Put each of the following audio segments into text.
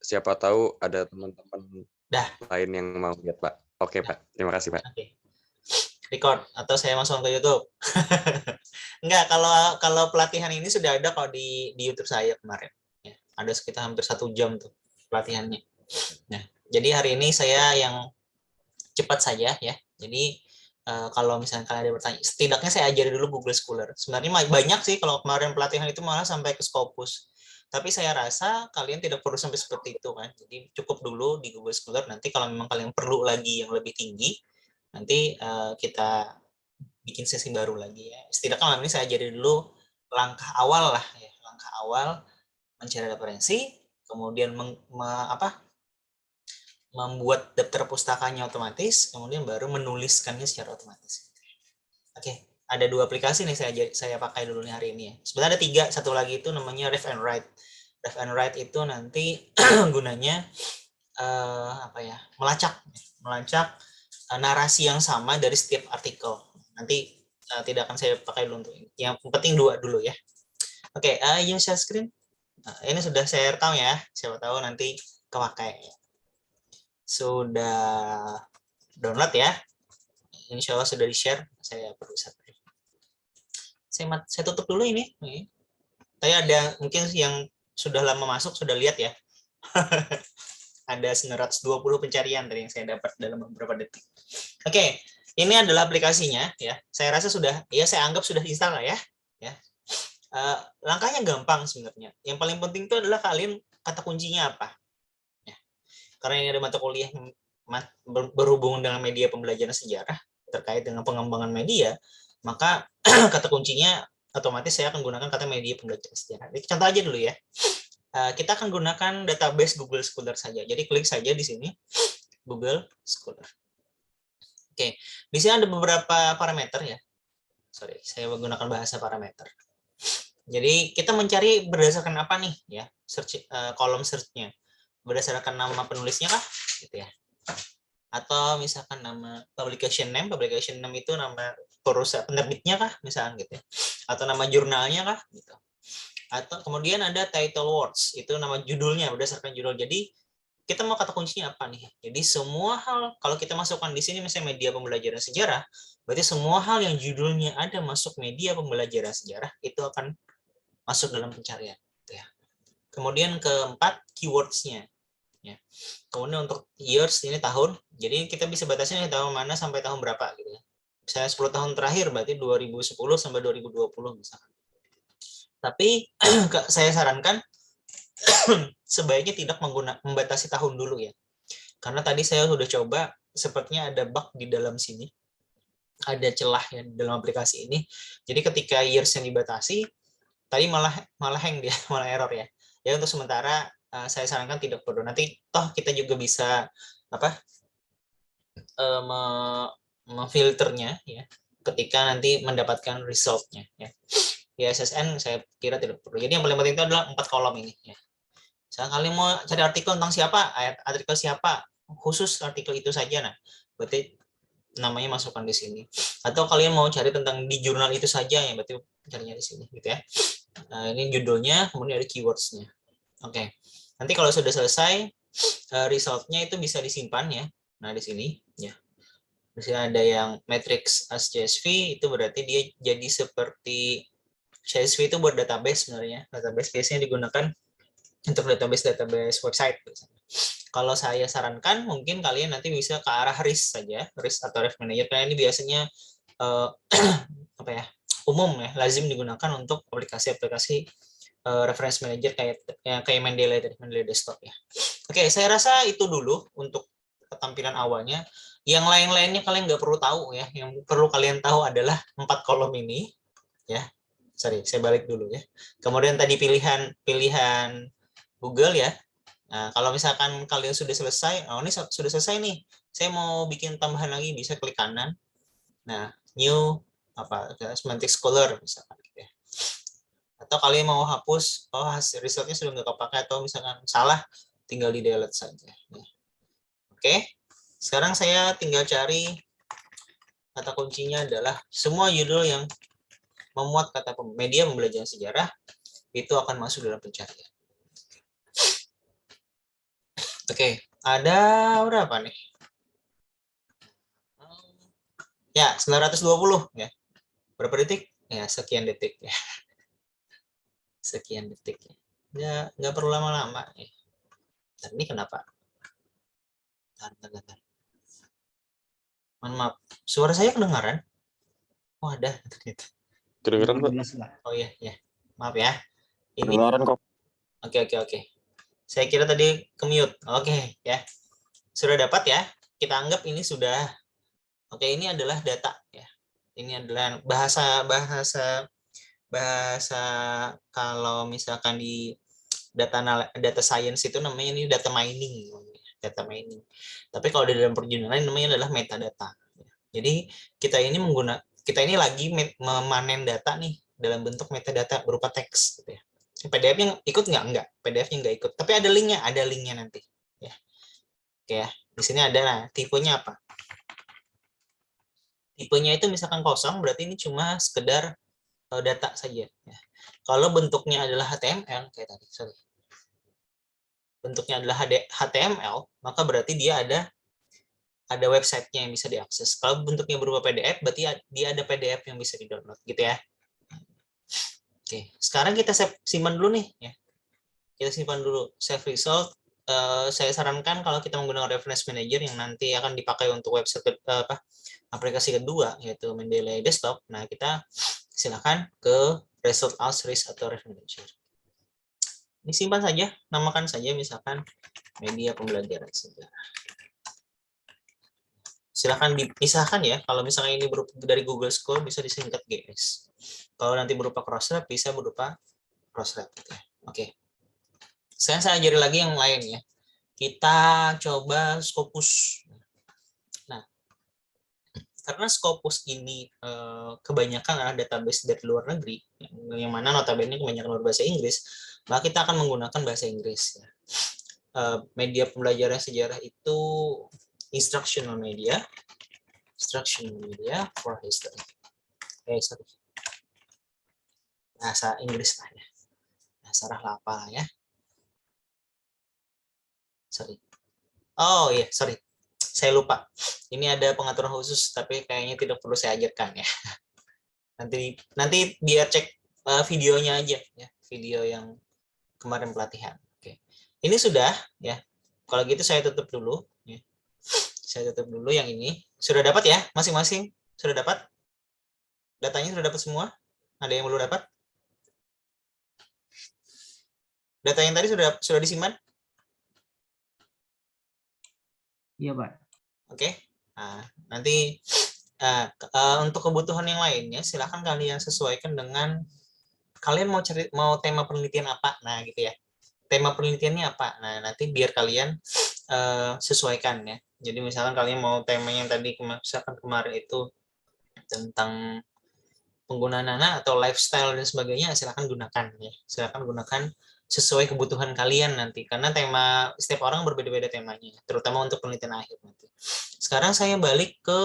siapa tahu ada teman-teman Dah, lain yang mau lihat, Pak. Oke, dah. Pak. Terima kasih, Pak. Oke. Record atau saya masuk ke YouTube. Enggak, kalau kalau pelatihan ini sudah ada kalau di YouTube saya kemarin. Ya, ada sekitar hampir 1 jam tuh pelatihannya. Nah, jadi hari ini saya yang cepat saja ya. Jadi kalau misalnya kalian ada bertanya, setidaknya saya ajari dulu Google Scholar. Sebenarnya banyak sih kalau kemarin pelatihan itu malah sampai ke Scopus. Tapi saya rasa kalian tidak perlu sampai seperti itu kan. Jadi cukup dulu di Google Scholar. Nanti kalau memang kalian perlu lagi yang lebih tinggi, nanti kita bikin sesi baru lagi ya. Setidaknya malam ini saya ajari dulu langkah awal lah ya, langkah awal mencari referensi, kemudian membuat daftar pustakanya otomatis, kemudian baru menuliskannya secara otomatis. Oke, ada 2 aplikasi nih saya pakai dulu nih hari ini ya. Sebenarnya ada 3, satu lagi itu namanya Rev and Write. Rev and Write itu nanti gunanya apa ya? Melacak narasi yang sama dari setiap artikel. Nanti tidak akan saya pakai dulu untuk ini. Yang penting 2 dulu ya. Oke, yang share screen. Ini sudah saya rekam ya. Siapa tahu nanti kepakai. Sudah download ya. Insya Allah sudah di-share. Saya perlu subscribe. Saya tutup dulu ini. Saya ada mungkin yang sudah lama masuk sudah lihat ya. Ada 920 pencarian dari yang saya dapat dalam beberapa detik. Oke, ini adalah aplikasinya ya. Saya rasa sudah ya saya anggap sudah install lah ya. Ya. Langkahnya gampang sebenarnya. Yang paling penting itu adalah kalian kata kuncinya apa. Ya. Karena ini ada mata kuliah berhubungan dengan media pembelajaran sejarah terkait dengan pengembangan media, maka kata kuncinya otomatis saya akan gunakan kata media pembelajaran sejarah. Jadi contoh aja dulu ya. Kita akan gunakan database Google Scholar saja. Jadi klik saja di sini Google Scholar. Oke, di sini ada beberapa parameter ya. Sorry, saya menggunakan bahasa parameter. Jadi kita mencari berdasarkan apa nih ya? Kolom search-nya. Berdasarkan nama penulisnya kah? Gitu ya. Atau misalkan nama publication name itu nama perusahaan penerbitnya kah? Misalkan gitu ya. Atau nama jurnalnya kah? Gitu. Atau kemudian ada title words, itu nama judulnya berdasarkan judul. Jadi kita mau kata kuncinya apa nih? Jadi semua hal kalau kita masukkan di sini misalnya media pembelajaran sejarah, berarti semua hal yang judulnya ada masuk media pembelajaran sejarah itu akan masuk dalam pencarian. Ya. Kemudian keempat keywords-nya. Ya. Kemudian untuk years ini tahun, jadi kita bisa batasnya dari tahun mana sampai tahun berapa gitu ya. Misalnya 10 tahun terakhir berarti 2010 sampai 2020 misalkan. Tapi saya sarankan sebaiknya tidak membatasi tahun dulu ya. Karena tadi saya sudah coba, sepertinya ada bug di dalam sini. Ada celah ya dalam aplikasi ini. Jadi ketika years yang dibatasi, tadi malah hang dia, malah error ya. Ya untuk sementara saya sarankan tidak perlu. Nanti toh kita juga bisa apa memfilternya ya ketika nanti mendapatkan resultnya ya. Di SSN saya kira tidak perlu. Jadi yang paling penting itu adalah 4 kolom ini ya. Misalnya kalian mau cari artikel tentang siapa, artikel siapa, khusus artikel itu saja, nah berarti namanya masukkan di sini. Atau kalian mau cari tentang di jurnal itu saja, ya berarti carinya di sini, gitu ya. Nah, ini judulnya, kemudian ada keywords-nya. Oke, nanti kalau sudah selesai, result-nya itu bisa disimpan ya. Nah, di sini, ya. Di sini ada yang matrix as CSV, itu berarti dia jadi seperti CSV itu buat database sebenarnya. Database biasanya digunakan untuk database website. Kalau saya sarankan mungkin kalian nanti bisa ke arah RIS saja, RIS atau Ref Manager, karena ini biasanya apa ya, umum ya, lazim digunakan untuk aplikasi-aplikasi reference manager kayak Mendeley Desktop ya. Oke, saya rasa itu dulu untuk tampilan awalnya. Yang lain-lainnya kalian nggak perlu tahu ya. Yang perlu kalian tahu adalah 4 kolom ini ya. Sorry, saya balik dulu ya. Kemudian tadi pilihan Google ya. Nah, kalau misalkan kalian sudah selesai, oh ini sudah selesai nih. Saya mau bikin tambahan lagi, bisa klik kanan. Nah, new apa semantic scholar misalkan gitu ya. Atau kalian mau hapus, oh hasil resultnya sudah nggak kepakai atau misalkan salah, tinggal di delete saja. Oke, sekarang saya tinggal cari kata kuncinya adalah semua judul yang memuat kata media pembelajaran sejarah itu akan masuk dalam pencarian. Oke, ada berapa nih? Ya, 920 ya. Berapa detik? Ya, sekian detik ya. Sekian detik ya. Ya, nggak perlu lama-lama ya. Dan ini kenapa? Bentar. Mohon maaf. Suara saya kedengaran? Oh, ada ternyata. Kedengeran, Pak? Jelas lah. Oh iya, ya. Maaf ya. Ini Kedengeran kok. oke. Saya kira tadi ke-mute. Oke, ya. Sudah dapat ya? Kita anggap ini sudah. Oke, ini adalah data ya. Ini adalah bahasa kalau misalkan di data science itu namanya ini data mining. Data mining. Tapi kalau di dalam perjalanan namanya adalah metadata. Jadi kita ini lagi memanen data nih dalam bentuk metadata berupa teks gitu ya. PDF yang ikut nggak? Enggak. PDF-nya nggak ikut. Tapi ada linknya nanti. Ya. Oke ya. Di sini ada, nah, tipenya apa? Tipenya itu misalkan kosong, berarti ini cuma sekedar data saja. Ya. Kalau bentuknya adalah HTML, kayak tadi, bentuknya adalah HTML, maka berarti dia ada websitenya yang bisa diakses. Kalau bentuknya berupa PDF, berarti dia ada PDF yang bisa di-download, gitu ya. Oke, sekarang kita simpan dulu nih, ya. Kita simpan dulu save result. Saya sarankan kalau kita menggunakan reference manager yang nanti akan dipakai untuk website aplikasi kedua, yaitu Mendeley Desktop. Nah, kita silakan ke result as atau reference manager. Ini simpan saja, namakan saja misalkan media pembelajaran sejarah. Silakan dipisahkan ya. Kalau misalnya ini berupa dari Google Scholar bisa disingkat GS. Kalau nanti berupa Crossref bisa berupa Crossref. Oke. Sekarang saya ajari lagi yang lain ya. Kita coba Scopus. Nah, karena Scopus ini kebanyakan adalah database dari luar negeri, yang mana notabene kebanyakan berbahasa Inggris, maka kita akan menggunakan bahasa Inggris. Media pembelajaran sejarah itu instructional media for history. Sorry. Bahasa Inggris lah ya. Bahasa apa ya? Sorry. Oh iya, sorry. Saya lupa. Ini ada pengaturan khusus, tapi kayaknya tidak perlu saya ajarkan ya. Nanti biar cek videonya aja ya, video yang kemarin pelatihan. Oke. Ini sudah ya. Kalau gitu saya tutup dulu ya. Saya tutup dulu yang ini. Sudah dapat ya masing-masing? Sudah dapat? Datanya sudah dapat semua? Ada yang belum dapat? Data yang tadi sudah disimpan? Iya, Pak. Oke. Nah, nanti untuk kebutuhan yang lainnya silahkan kalian sesuaikan dengan kalian mau tema penelitian apa. Nah, gitu ya. Tema penelitiannya apa? Nah, nanti biar kalian sesuaikan ya. Jadi misalkan kalian mau tema yang tadi misalkan kemarin itu tentang penggunaan anak atau lifestyle dan sebagainya, silahkan gunakan ya. Silahkan gunakan sesuai kebutuhan kalian nanti, karena tema setiap orang berbeda-beda temanya, terutama untuk penelitian akhir nanti. Sekarang saya balik ke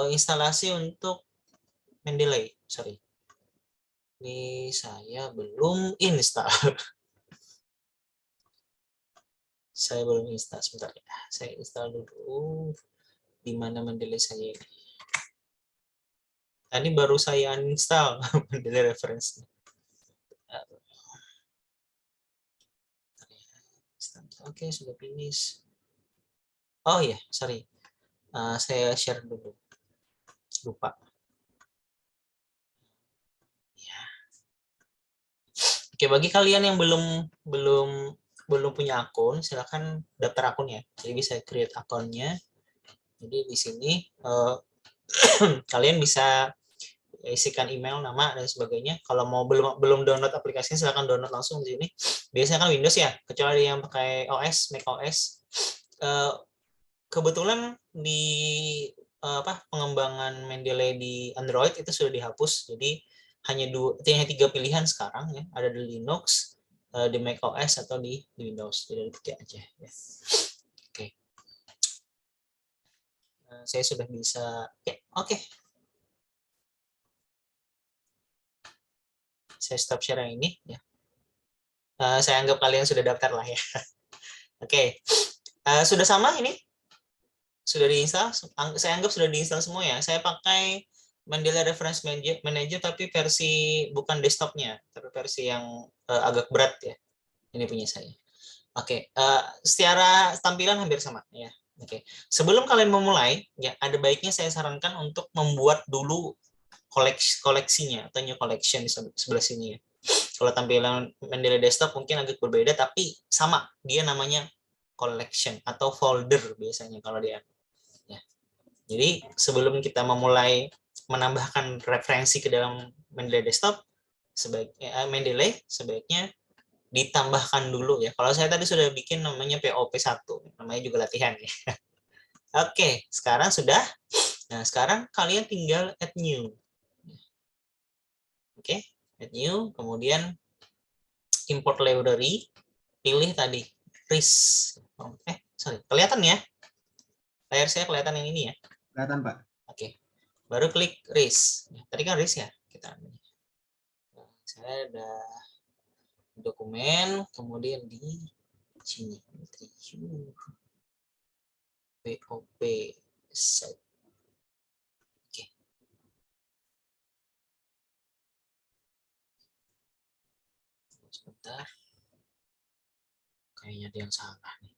instalasi untuk Mendeley. Sorry, ini saya belum install. Saya belum install, sebentar ya. Saya install dulu. Di mana Mendeley saya ini? Tadi baru saya uninstall Mendeley reference. Oke, sudah finish. Oh iya, sorry. Saya share dulu. Lupa. Ya. Oke, bagi kalian yang belum punya akun, silakan daftar akun ya. Jadi bisa create akunnya. Jadi di sini kalian bisa isikan email, nama dan sebagainya. Kalau mau belum download aplikasinya, silakan download langsung di sini. Biasanya kan Windows ya, kecuali yang pakai OS, Mac OS. Kebetulan di pengembangan Mendeley di Android itu sudah dihapus. Jadi hanya 3 pilihan sekarang ya, ada di Linux, di Mac OS atau di Windows. Jadi ada 3 aja ya. Oke. Saya sudah bisa. Oke. Saya stop share yang ini ya. Saya anggap kalian sudah daftar lah ya. Oke. Sudah sama ini? Sudah diinstal? Saya anggap sudah diinstal semua ya. Saya pakai Mendeley Reference Manager tapi versi bukan desktopnya, tapi versi yang agak berat ya. Ini punya saya. Oke, secara tampilan hampir sama ya. Oke. Sebelum kalian memulai, ya ada baiknya saya sarankan untuk membuat dulu koleksinya atau new collection di sebelah sini ya. Kalau tampilan Mendeley Desktop mungkin agak berbeda, tapi sama, dia namanya collection atau folder biasanya kalau dia. Ya. Jadi sebelum kita memulai menambahkan referensi ke dalam Mendeley Desktop, Mendeley sebaiknya ditambahkan dulu ya. Kalau saya tadi sudah bikin namanya POP1, namanya juga latihan ya. Oke, sekarang sudah. Nah, sekarang kalian tinggal add new. Oke, add new, kemudian import library, pilih tadi RIS. Sorry, kelihatan ya? Layar saya kelihatan yang ini ya? Kelihatan, Pak. Oke, baru klik RIS. Tadi kan RIS ya? Saya ada dokumen, kemudian di sini POP set. Oke. Sebentar. Kayaknya ada yang salah nih.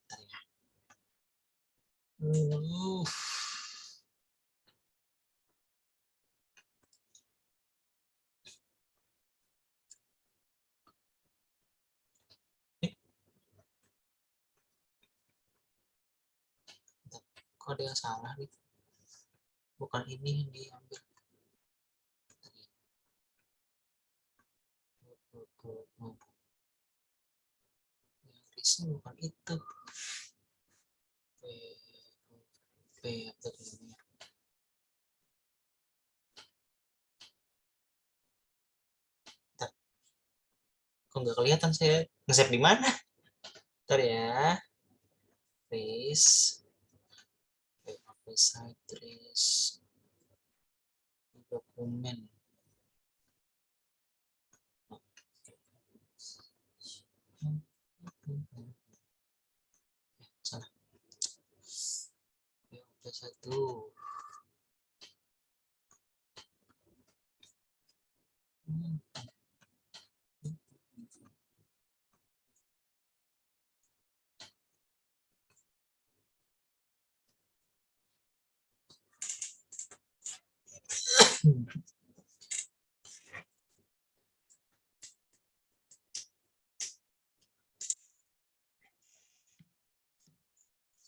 Bentar ya. Kok ada yang salah nih? Bukan ini yang diambil. Yang risnya bukan itu. P apa namanya? Kok nggak kelihatan saya nge-save di mana? Bentar ya. Trace. Site trace. Dokumen. Salah. Satu.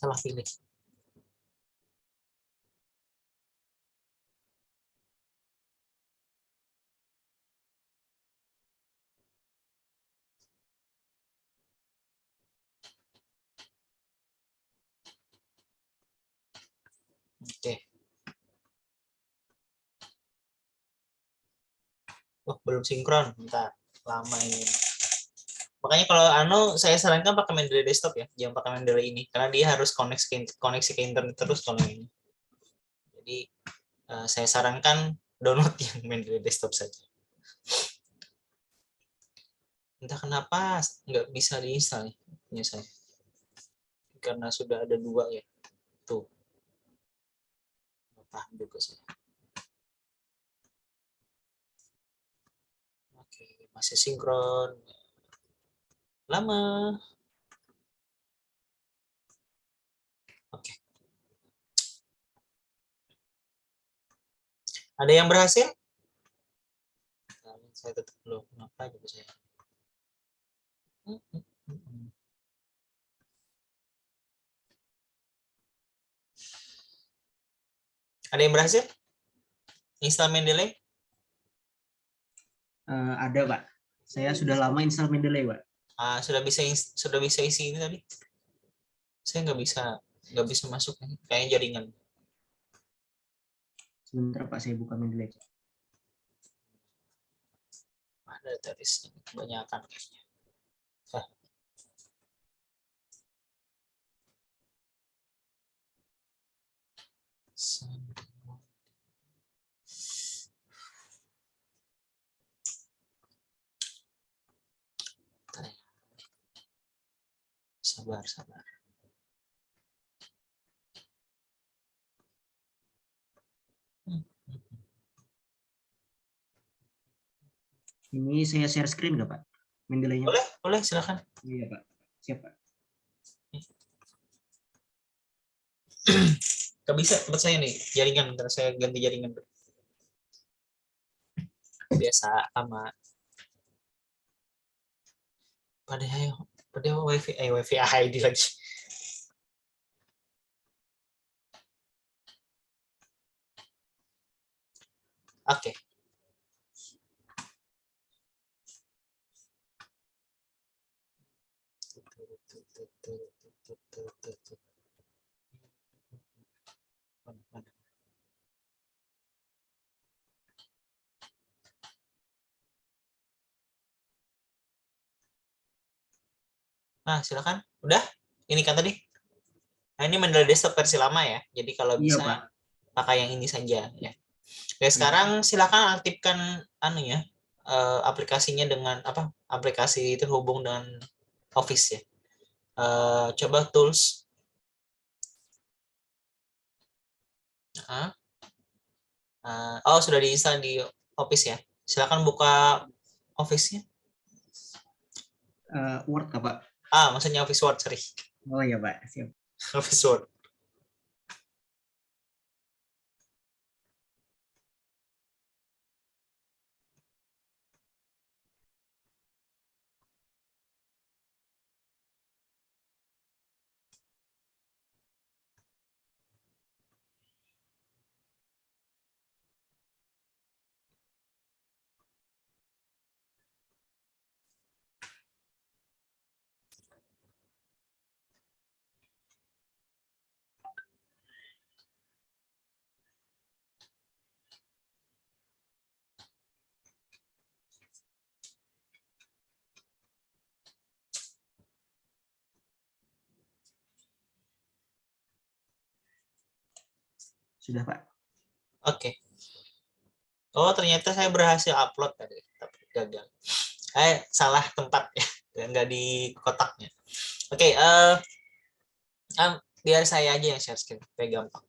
Salah pilih. Oke. Oh, belum sinkron. Bentar. Lama ini. Makanya kalau saya sarankan pakai Mendeley Desktop ya, jangan pakai Mendeley ini karena dia harus koneksi ke internet terus kalau ini. Jadi saya sarankan download yang Mendeley Desktop saja. Entah kenapa nggak bisa diinstal nih punya saya. Karena sudah ada 2 ya. Tuh. Nggak paham juga saya. Oke, masih sinkron. Lama. Oke. Ada yang berhasil? Saya tetap belum. Kenapa juga saya? Ada yang berhasil? Install Mendeley? Ada, Pak. Saya sudah lama install Mendeley, Pak. Sudah bisa isi ini tadi. Saya nggak bisa masuk nih, kayak jaringan. Sebentar, Pak, saya buka Mendeley. Ada tadi kebanyakan kayaknya. Sabar, sabar. Ini saya share screen nggak Pak? Mendeley-nya. Boleh, boleh, silakan. Iya Pak. Siap Pak. Gak bisa tempat saya nih, jaringan. Bentar saya ganti jaringan. Biasa sama. Padahal wifi ID lagi. Oke. Nah, silakan. Udah? Ini kan tadi. Nah, ini Mendeley desktop versi lama ya. Jadi kalau Iya bisa Pak. pakai yang ini saja ya. Oke, sekarang silakan aktifkan aplikasinya dengan apa? Aplikasi terhubung dengan Office ya. Coba tools. Oh, sudah diinstal di Office ya. Silakan buka Office-nya. Word nggak Pak? Maksudnya Office Word, sorry. Oh iya Pak. Siap. Office Word. Sudah Pak. Oke. Oh, ternyata saya berhasil upload tadi, tapi gagal. Salah tempat ya, nggak di kotaknya. Oke, biar saya aja yang share screen, supaya gampang.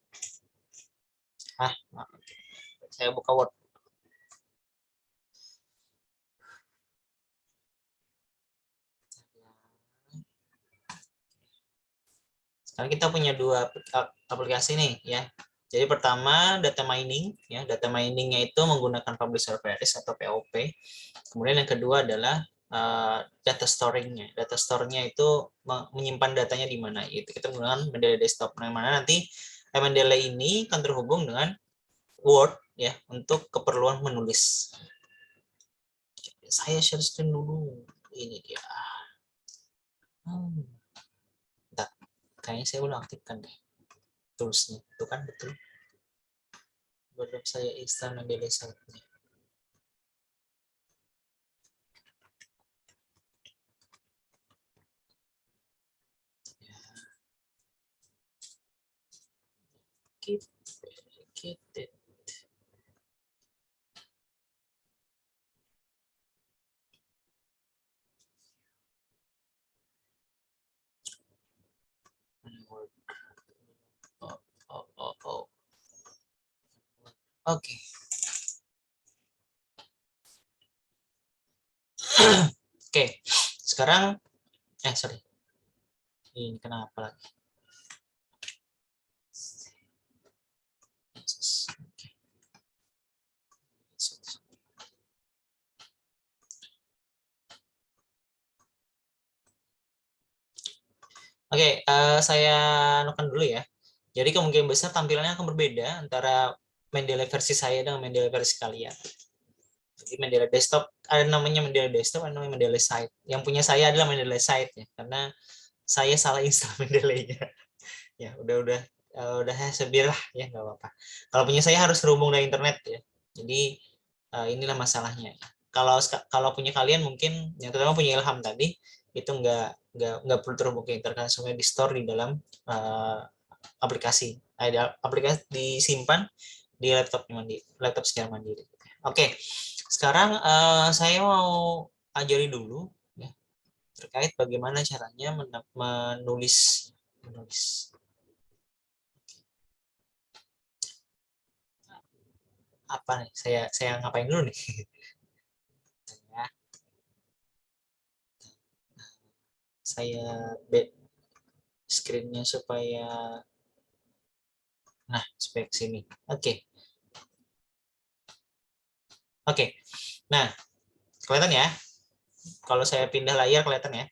Maaf. Saya buka Word. Sekarang kita punya dua aplikasi nih ya. Jadi pertama data mining ya. Data miningnya itu menggunakan publisher Paris atau POP. Kemudian yang kedua adalah data storing-nya. Data store-nya itu menyimpan datanya di mana. Itu kita menggunakan Mendeley desktop. Nah, mana nanti Mendeley ini akan terhubung dengan Word ya untuk keperluan menulis. Saya share screen dulu. Ini dia. Bentar. Kayaknya saya udah aktifkan deh toolsnya. Itu kan betul. Belum saya install Mendeley site-nya. Keep it. Oh. Oke. Oke. Sekarang sorry. Ini kenapa lagi? Oke, saya anukan dulu ya. Jadi kemungkinan besar tampilannya akan berbeda antara Mendeley versi saya dengan Mendeley versi kalian. Jadi Mendeley desktop ada namanya Mendeley desktop, ada namanya Mendeley site. Yang punya saya adalah Mendeley site ya, karena saya salah install Mendeley-nya. Ya, udah sebilah ya, nggak apa-apa. Kalau punya saya harus terhubung dengan internet ya. Jadi inilah masalahnya. Kalau punya kalian mungkin yang terutama punya Ilham tadi itu nggak perlu terhubung ke internet, semuanya di store di dalam aplikasi. Aplikasi disimpan di laptop secara mandiri. Oke, sekarang saya mau ajari dulu ya. terkait bagaimana caranya menulis. Apa nih? Saya ngapain dulu nih? Saya screen-nya supaya supaya ke sini. Oke. Nah, kelihatan ya? Kalau saya pindah layar kelihatan ya?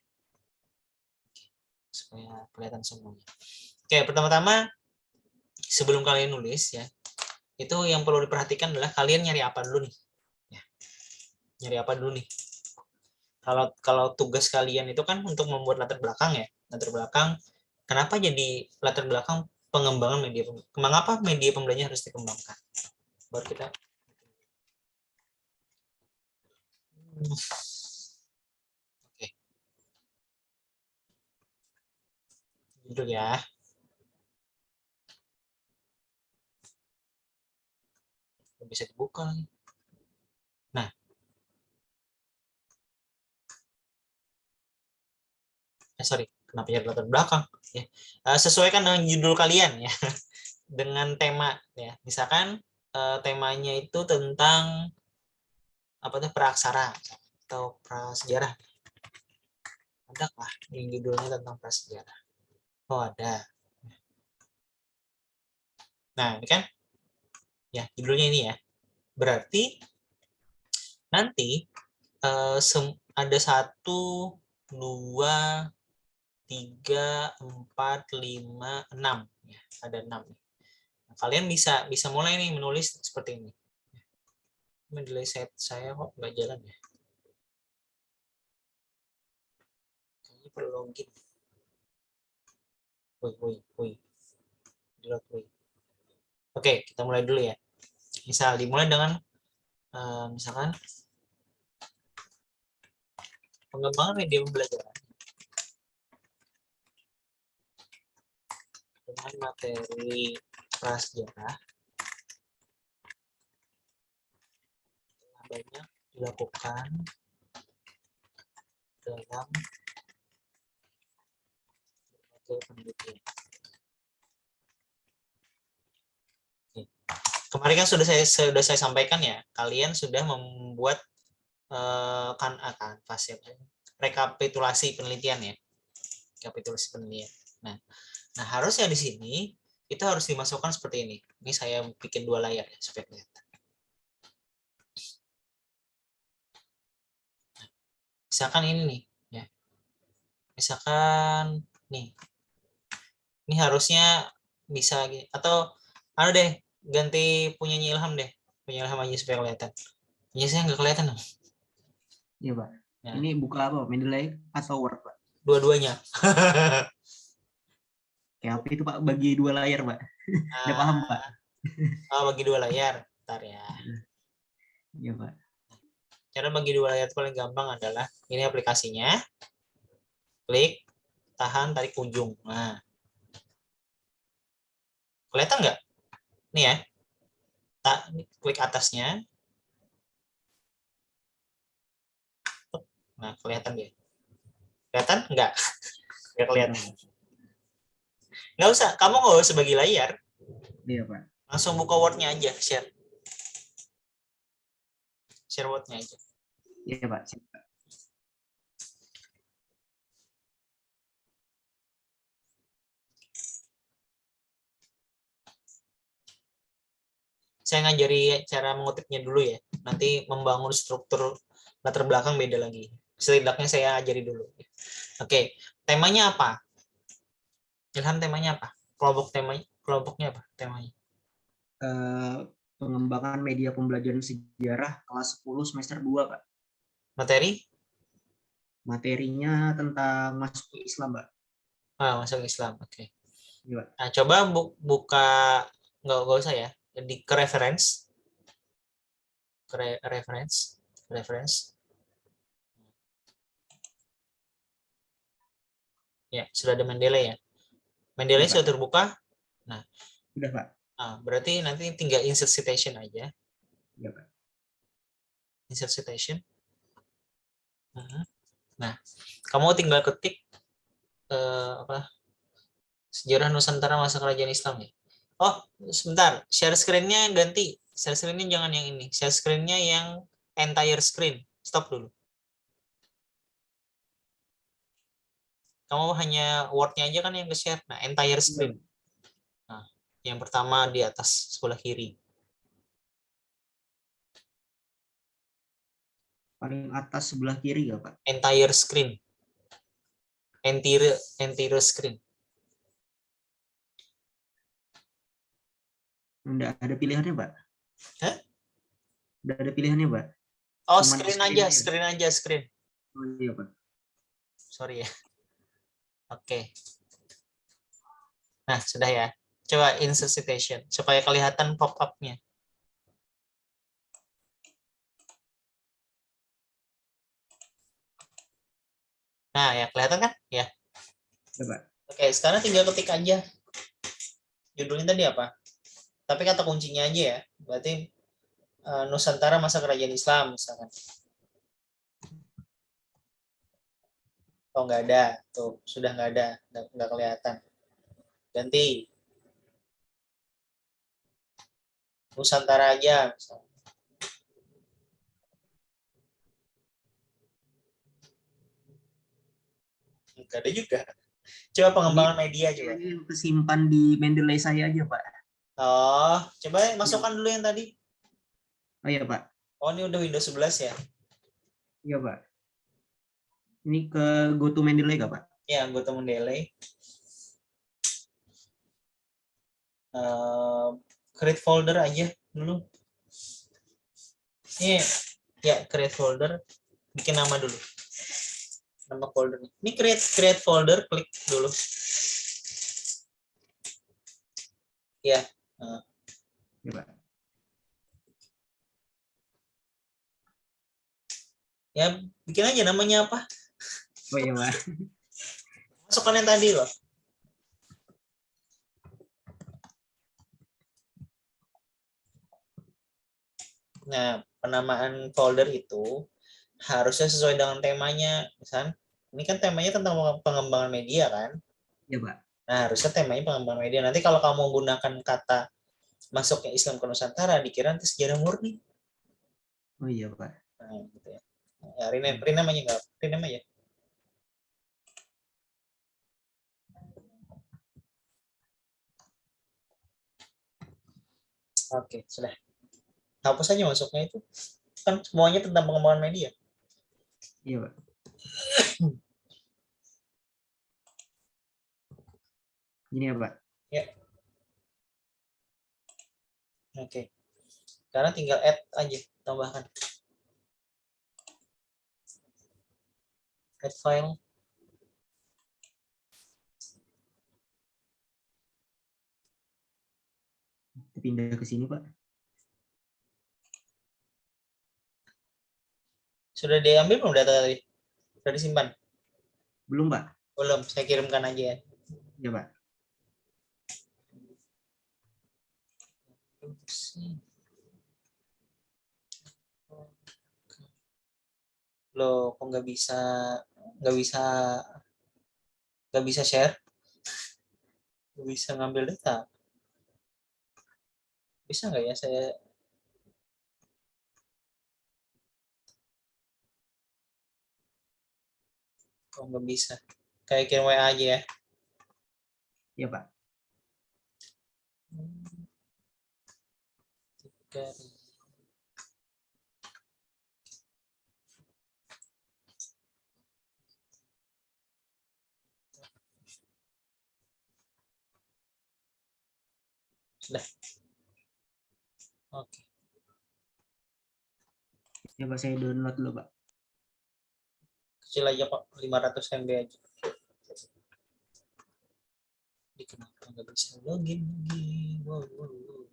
Supaya kelihatan semuanya. Oke, pertama-tama sebelum kalian nulis ya, itu yang perlu diperhatikan adalah kalian nyari apa dulu nih. Ya. Nyari apa dulu nih? Kalau tugas kalian itu kan untuk membuat latar belakang ya. Latar belakang, kenapa jadi latar belakang pengembangan media? Mengapa media pembelajaran harus dikembangkan? Baru kita Oke. Judul ya. Bisa dibuka. Nah, sorry, kenapa jadi latar belakang? Ya. Sesuaikan dengan judul kalian ya, dengan tema ya. Misalkan temanya itu tentang apa tuh praksara atau prasejarah. Ada kah yang judulnya tentang prasejarah? Oh ada. Nah ini kan, ya judulnya ini ya. Berarti nanti ada 1, 2, 3, 4, 5, 6. Ya, ada 6. Nah, kalian bisa mulai nih menulis seperti ini. Mendelay set saya kok nggak jalan ya? Kayaknya perlu login. Woi. Oke, kita mulai dulu ya. Misal dimulai dengan misalkan pengembangan media pembelajaran dengan materi prasejarah telah banyak dilakukan dalam berbagai penelitian. Kemarin kan sudah saya sampaikan ya, kalian sudah membuat kanvas ya, rekapitulasi penelitian ya, rekapitulasi penelitian. Nah harusnya di sini itu harus dimasukkan seperti ini. Ini saya bikin 2 layar ya supaya kelihatan. Misalkan ini nih, ya. Misalkan nih, ini harusnya bisa atau deh ganti punyanya Ilham deh, punya Ilham aja supaya kelihatan. Punya saya nggak kelihatan dong. Iya Pak. Nah. Ini buka apa? Mendeley atau Word Pak? Dua-duanya. Kayak apa itu Pak? Bagi 2 layar Pak. Udah paham Pak? Bagi 2 layar. Bentar ya. Iya Pak. Cara bagi 2 layar itu paling gampang adalah ini aplikasinya. Klik, tahan, tarik ujung. Nah. Kelihatan nggak? Nih ya. Klik atasnya. Nah, kelihatan dia. Kelihatan? Nggak? Nggak kelihatan. Nggak usah. Kamu nggak usah bagi layar. Iya Pak. Langsung buka Word-nya aja. Share Word-nya aja. Iya Pak. Saya ngajari cara mengutipnya dulu ya. Nanti membangun struktur latar belakang beda lagi. Setidaknya saya ajari dulu. Oke, temanya apa? Ilham temanya apa? Kelompoknya apa temanya? Pengembangan media pembelajaran sejarah kelas 10 semester 2 Pak. Materi? Materinya tentang masuk Islam Pak. Masuk Islam. Oke. Iya Pak. Nah, coba buka, nggak usah ya, ke reference. Ya, sudah ada Mendeley ya. Mendeley sudah terbuka. Nah, udah Pak. Berarti nanti tinggal insert citation aja. Iya Pak. Insert citation. Nah, kamu tinggal ketik sejarah Nusantara masa kerajaan Islam ya. Oh, sebentar, share screen-nya ganti. Share screen-nya jangan yang ini. Share screen-nya yang entire screen. Stop dulu. Kamu hanya Word-nya aja kan yang ke-share. Nah, entire screen. Nah, yang pertama di atas sebelah kiri. Paling atas sebelah kiri ya, Pak? Entire screen. Entire screen. Enggak ada pilihannya, Pak? Hah? Enggak ada pilihannya, Pak? Oh, Cuman screen aja, screen. Oh iya, Pak. Sorry ya. Oke. Nah, sudah ya. Coba insert citation supaya kelihatan pop-up-nya. Nah, ya kelihatan kan? Ya. Ya, Pak. Oke, sekarang tinggal ketik aja. Judulnya tadi apa? Tapi kata kuncinya aja ya. Berarti Nusantara masa kerajaan Islam misalkan. Oh, nggak ada. Tuh, sudah nggak ada. Nggak kelihatan. Ganti. Nusantara aja. Misalkan. Nggak ada juga. Coba pengembangan media coba. Ini yang kesimpan di Mendeley saya aja, Pak. Oh, coba masukkan dulu yang tadi. Oh iya, Pak. Oh, ini udah Windows 11 ya? Iya, Pak. Ini ke go to Mendeley nggak, Pak? Ya, anggota Mendeley. Create folder aja dulu. Ini ya create folder. Bikin nama dulu. Nama folder. Ini create folder, klik dulu. Ya. Ya, Pak. Ya, bikin aja namanya apa. Oh iya, Pak. Masukkan yang tadi loh. Nah, penamaan folder itu harusnya sesuai dengan temanya. Misal, ini kan temanya tentang pengembangan media kan? Ya, Pak. Nah, harusnya temanya pengembangan media. Nanti kalau kamu menggunakan kata masuknya Islam ke Nusantara, dikira nanti sejarah murni. Oh iya, Pak. Nah, gitu ya. Ya, rename aja nggak? Rename aja. Oke, sudah. Hapus saja masuknya itu. Kan semuanya tentang pengembangan media. Iya, Pak. Ini ya, Pak. Ya. Oke. Sekarang tinggal add aja, tambahkan. Add file. Pindah ke sini, Pak. Sudah diambil belum data tadi? Sudah disimpan? Belum, Pak. Belum, saya kirimkan aja ya. Ya, Pak. Loh, kok nggak bisa nggak bisa share? Nggak bisa ngambil data? Bisa nggak ya saya? Kok nggak bisa? Kayak kirim WA aja ya. Ya, Pak. Sudah. Oke. Ya, Pak. Saya download dulu, Pak. Kecil aja Pak, 500 MB aja. Ini kenapa nggak bisa login lagi? Wow, wow, wow.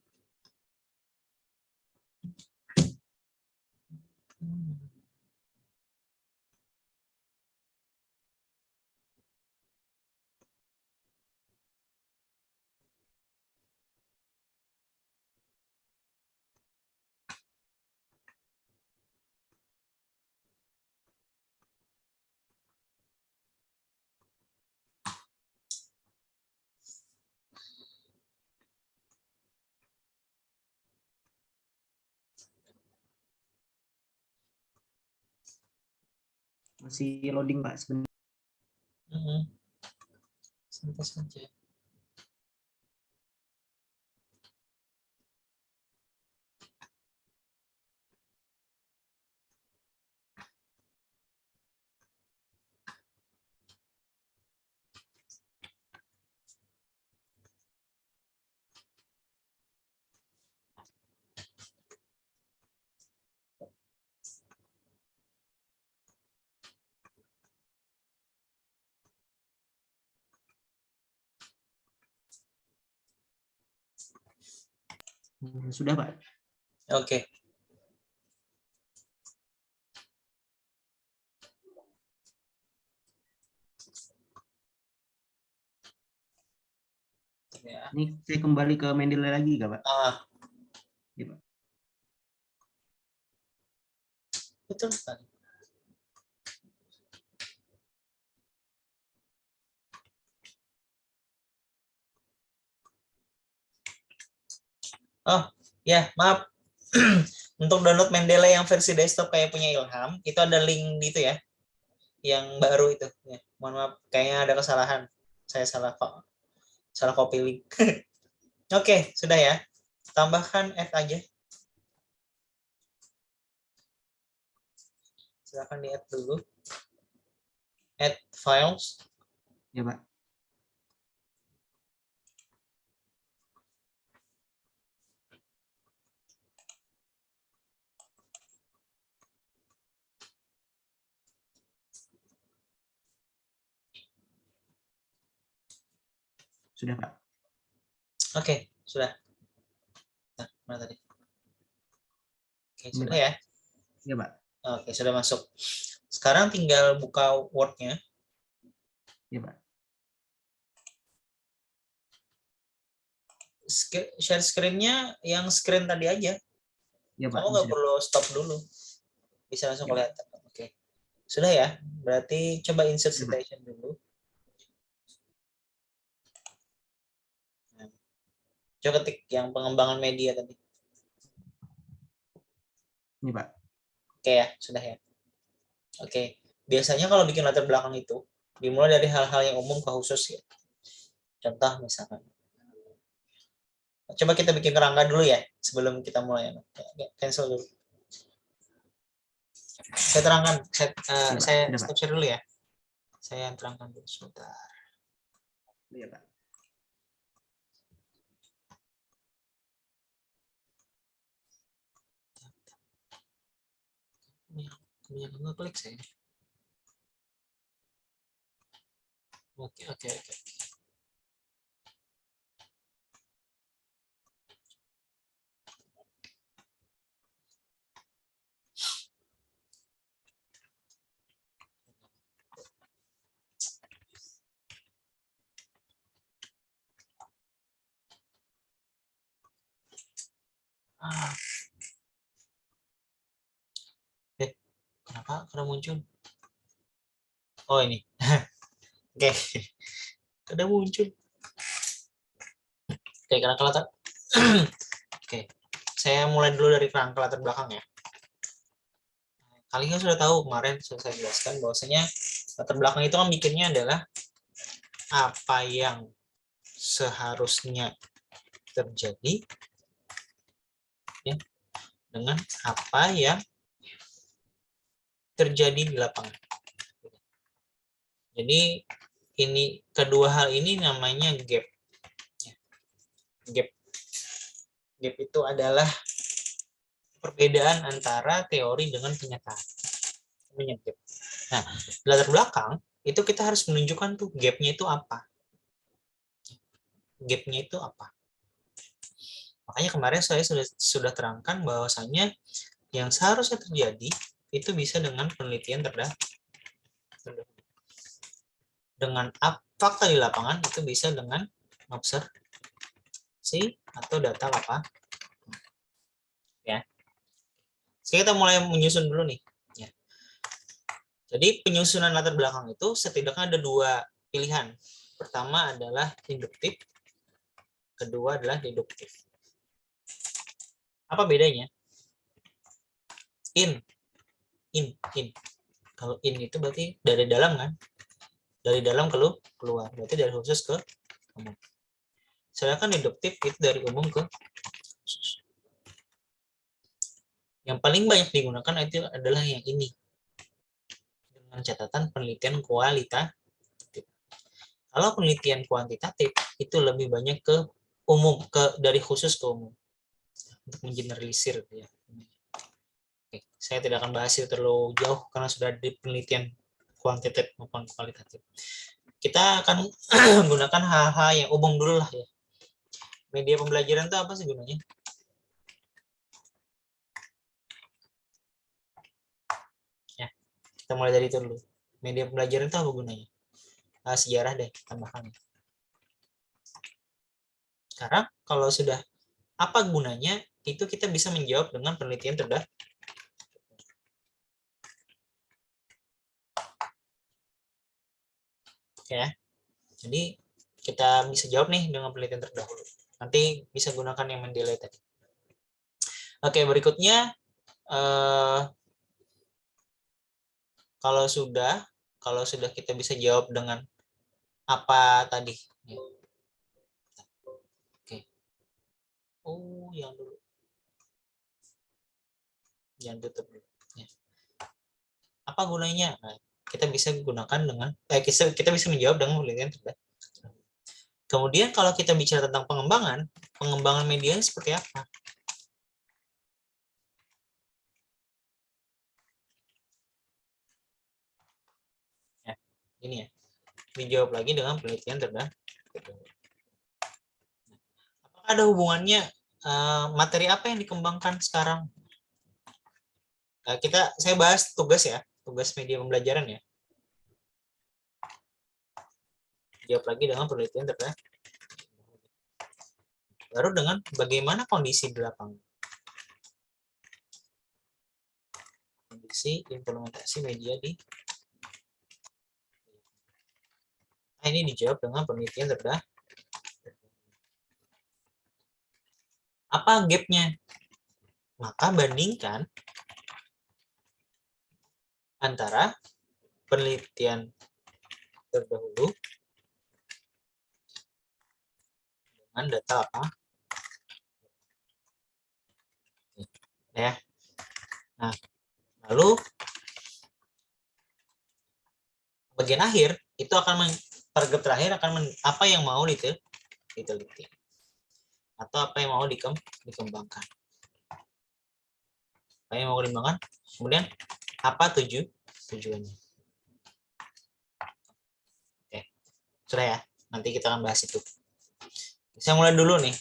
Masih loading Pak sebentar. Santai saja. Sudah Pak. Oke. Ya. Ini saya kembali ke Mendeley lagi nggak Pak? Ya, Pak. Betul sekali. Oh, ya, maaf. Untuk download Mendeley yang versi desktop kayak punya Ilham, itu ada link di itu ya. Yang baru itu. Ya, mohon maaf, kayaknya ada kesalahan. Saya salah copy link. Oke, sudah ya. Tambahkan add aja. Silakan di add dulu. Add files. Ya Pak. Sudah Pak. Oke, sudah. Nah, mana tadi? Oke, Ini, sudah Pak. ya. Ya Pak. Oke, sudah masuk. Sekarang tinggal buka Word-nya. Ya Pak. Share screen-nya yang screen tadi aja. Ya Pak. Kamu nggak Bisa. perlu stop dulu. Bisa langsung Ya, Pak. kelihatan. Oke. Sudah ya? Berarti coba insert Ya, Pak. citation dulu. Coba ketik yang pengembangan media tadi. Ini Pak. Oke ya, sudah ya. Oke. Biasanya kalau bikin latar belakang itu dimulai dari hal-hal yang umum ke khusus ya. Contoh misalkan. Coba kita bikin kerangka dulu ya sebelum kita mulai. Cancel dulu. Saya terangkan. Saya Sudah, stop Pak. share dulu ya. Saya terangkan dulu sebentar. Iya Pak. Kebanyakan ngeklik saya. Oke. Kenapa? Karena muncul. Oh ini. Oke. Ada muncul. Oke, kerangka latar. Oke. Saya mulai dulu dari kerangka latar belakang ya. Kalian sudah tahu kemarin sudah saya jelaskan bahwasanya latar belakang itu kan bikinnya adalah apa yang seharusnya terjadi ya, dengan apa yang terjadi di lapangan. Jadi ini kedua hal ini namanya gap. Gap itu adalah perbedaan antara teori dengan kenyataan. Gap. Nah, di latar belakang itu kita harus menunjukkan tuh gapnya itu apa. Gapnya itu apa. Makanya kemarin saya sudah terangkan bahwasanya yang seharusnya terjadi itu bisa dengan penelitian terdahulu. Dengan fakta di lapangan itu bisa dengan observasi atau data apa. Ya. Sekarang kita mulai menyusun dulu nih. Ya. Jadi penyusunan latar belakang itu setidaknya ada dua pilihan. Pertama adalah induktif, kedua adalah deduktif. Apa bedanya? In. Kalau in itu berarti dari dalam kan? Dari dalam keluar. Berarti dari khusus ke umum. Sedangkan induktif itu dari umum ke khusus. Yang paling banyak digunakan itu adalah yang ini. Dengan catatan penelitian kualitatif. Kalau penelitian kuantitatif itu lebih banyak ke umum, dari khusus ke umum. Untuk mengeneralisir ya. Oke, saya tidak akan bahas itu terlalu jauh karena sudah di penelitian kuantitatif maupun kualitatif. Kita akan menggunakan hal-hal yang umum dulu lah ya. Media pembelajaran itu apa sih gunanya? Ya, kita mulai dari itu dulu. Media pembelajaran itu apa gunanya? Sejarah deh, tambahkan. Sekarang kalau sudah apa gunanya, itu kita bisa menjawab dengan penelitian terdahulu. Ya, jadi kita bisa jawab nih dengan penelitian terdahulu. Nanti bisa gunakan yang mendelay tadi. Oke, berikutnya kalau sudah kita bisa jawab dengan apa tadi? Oke. Oh, yang dulu. Jangan tutup dulu. Ya. Apa gunanya? Nah, kita bisa gunakan dengan kita bisa menjawab dengan penelitian terdahulu. Kemudian kalau kita bicara tentang pengembangan media seperti apa? Ya, ini ya. Dijawab lagi dengan penelitian terdahulu. Apakah ada hubungannya materi apa yang dikembangkan sekarang? Saya bahas tugas ya, tugas media pembelajaran ya. Jawab lagi dengan penelitian terdahulu. Baru dengan bagaimana kondisi di lapangan. Kondisi implementasi media di. Nah, ini dijawab dengan penelitian terdahulu. Apa gap-nya? Maka bandingkan antara penelitian terdahulu dengan data apa? Ya. Nah, lalu bagian akhir itu akan target terakhir akan apa yang mau diteliti atau apa yang mau dikembangkan. Apa yang mau dikembangkan? Kemudian apa tujuannya? Oke, sudah ya. Nanti kita akan bahas itu. Saya mulai dulu nih.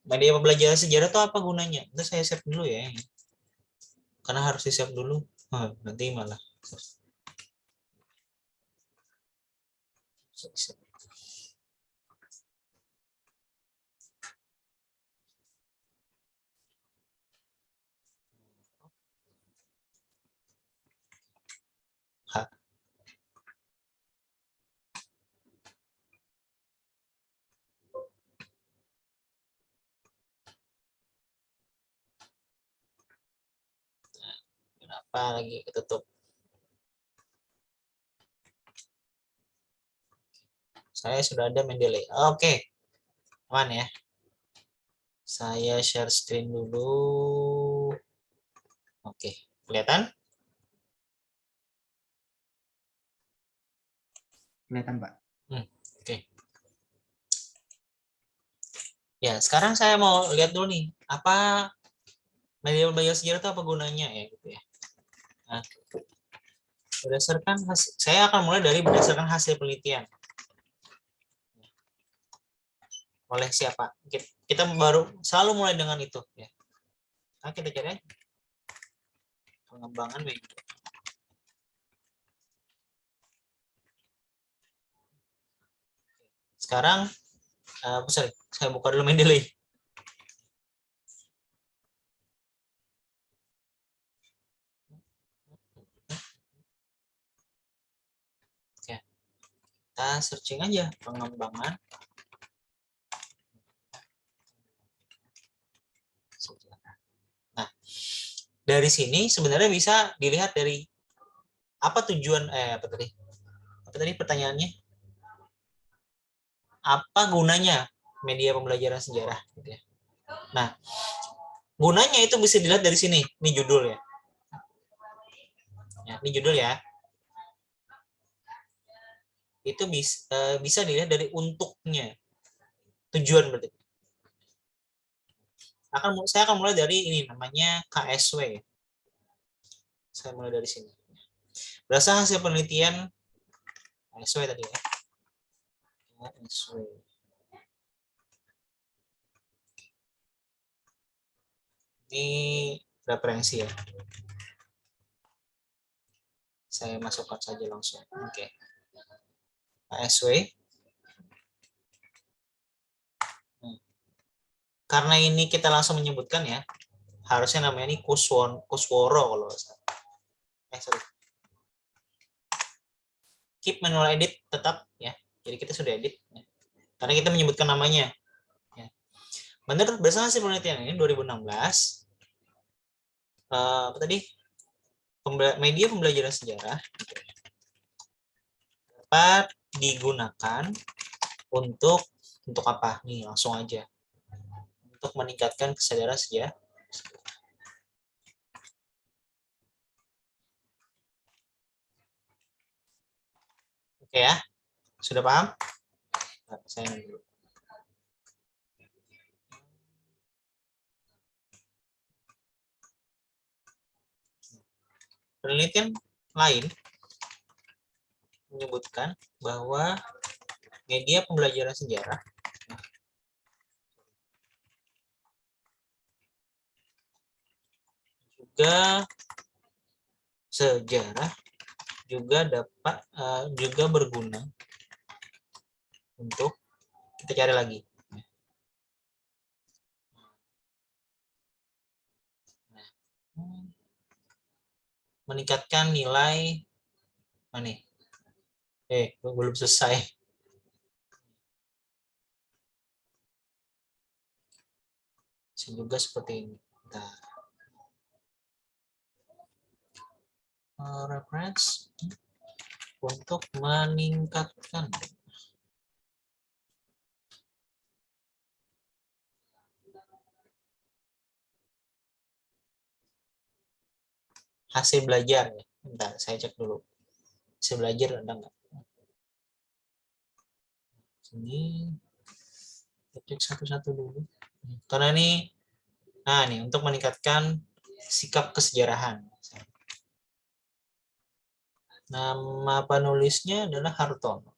Media pembelajaran sejarah itu apa gunanya? Itu saya save dulu ya. Karena harus di-save dulu. Nanti malah. Kenapa lagi ketutup? Saya sudah ada Mendeley. Oke. Aman ya. Saya share screen dulu. Oke, kelihatan? Kelihatan, Pak. Oke. Ya, sekarang saya mau lihat dulu nih, apa media pembelajaran sejarah itu apa gunanya ya gitu ya. Nah, saya akan mulai dari berdasarkan hasil penelitian. Oleh siapa? Kita baru selalu mulai dengan itu ya. Nah, kita cari aja. Pengembangan media. Sekarang saya buka dulu Mendeley. Oke. Kita searching aja pengembangan sejarah. Nah, dari sini sebenarnya bisa dilihat dari Apa tujuan apa tadi pertanyaannya? Apa gunanya media pembelajaran sejarah gitu ya. Nah, gunanya itu bisa dilihat dari sini. Ini judul ya. Ini judul ya. Itu bisa dilihat dari untuknya. Tujuan berarti. Saya akan mulai dari ini namanya KSW. Saya mulai dari sini. Berdasarkan hasil penelitian KSW tadi ya. KSW. Ini referensi ya. Saya masukkan saja langsung. Oke. KSW. Karena ini kita langsung menyebutkan ya, harusnya namanya ini Kusworo kalau sorry. Keep manual edit tetap ya. Jadi kita sudah edit ya. Karena kita menyebutkan namanya. Ya. Menurut berdasarkan hasil penelitian ini 2016 apa tadi? Media pembelajaran sejarah dapat digunakan untuk apa? Nih langsung aja. Untuk meningkatkan kesadaran sejarah. Oke ya, sudah paham? Nah, saya dulu. Penelitian lain menyebutkan bahwa media pembelajaran sejarah juga dapat juga berguna untuk kita cari lagi. Meningkatkan nilai mana? Belum selesai. Juga seperti ini. Reference untuk meningkatkan hasil belajar ya. Bentar, saya cek dulu. Hasil belajar ada nggak? Sini cek satu-satu dulu. Karena ini, nih untuk meningkatkan sikap kesejarahan. Nama penulisnya adalah Hartono.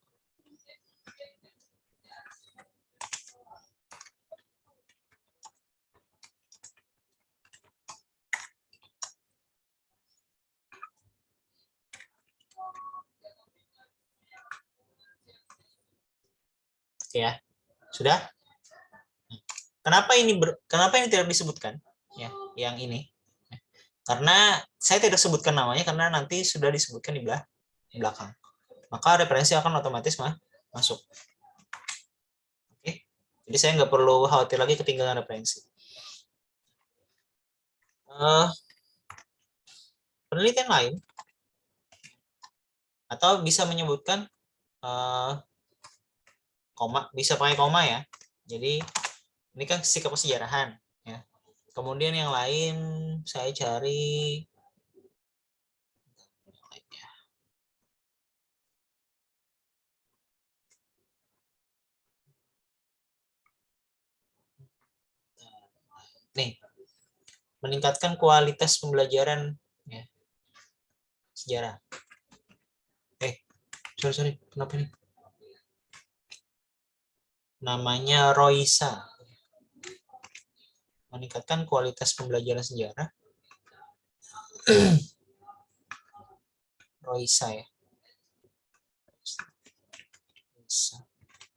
Oke ya, sudah. Kenapa ini tidak disebutkan? Ya, yang ini. Karena saya tidak sebutkan namanya karena nanti sudah disebutkan di belakang. Maka referensi akan otomatis masuk. Oke. Jadi saya nggak perlu khawatir lagi ketinggalan referensi. Penelitian lain atau bisa menyebutkan koma, bisa pakai koma ya. Jadi ini kan sikap kesejarahan ya. Kemudian yang lain saya cari nih, meningkatkan kualitas pembelajaran ya, sejarah. Sorry, kenapa nih? Namanya Roisa. Meningkatkan kualitas pembelajaran sejarah. Roisa ya.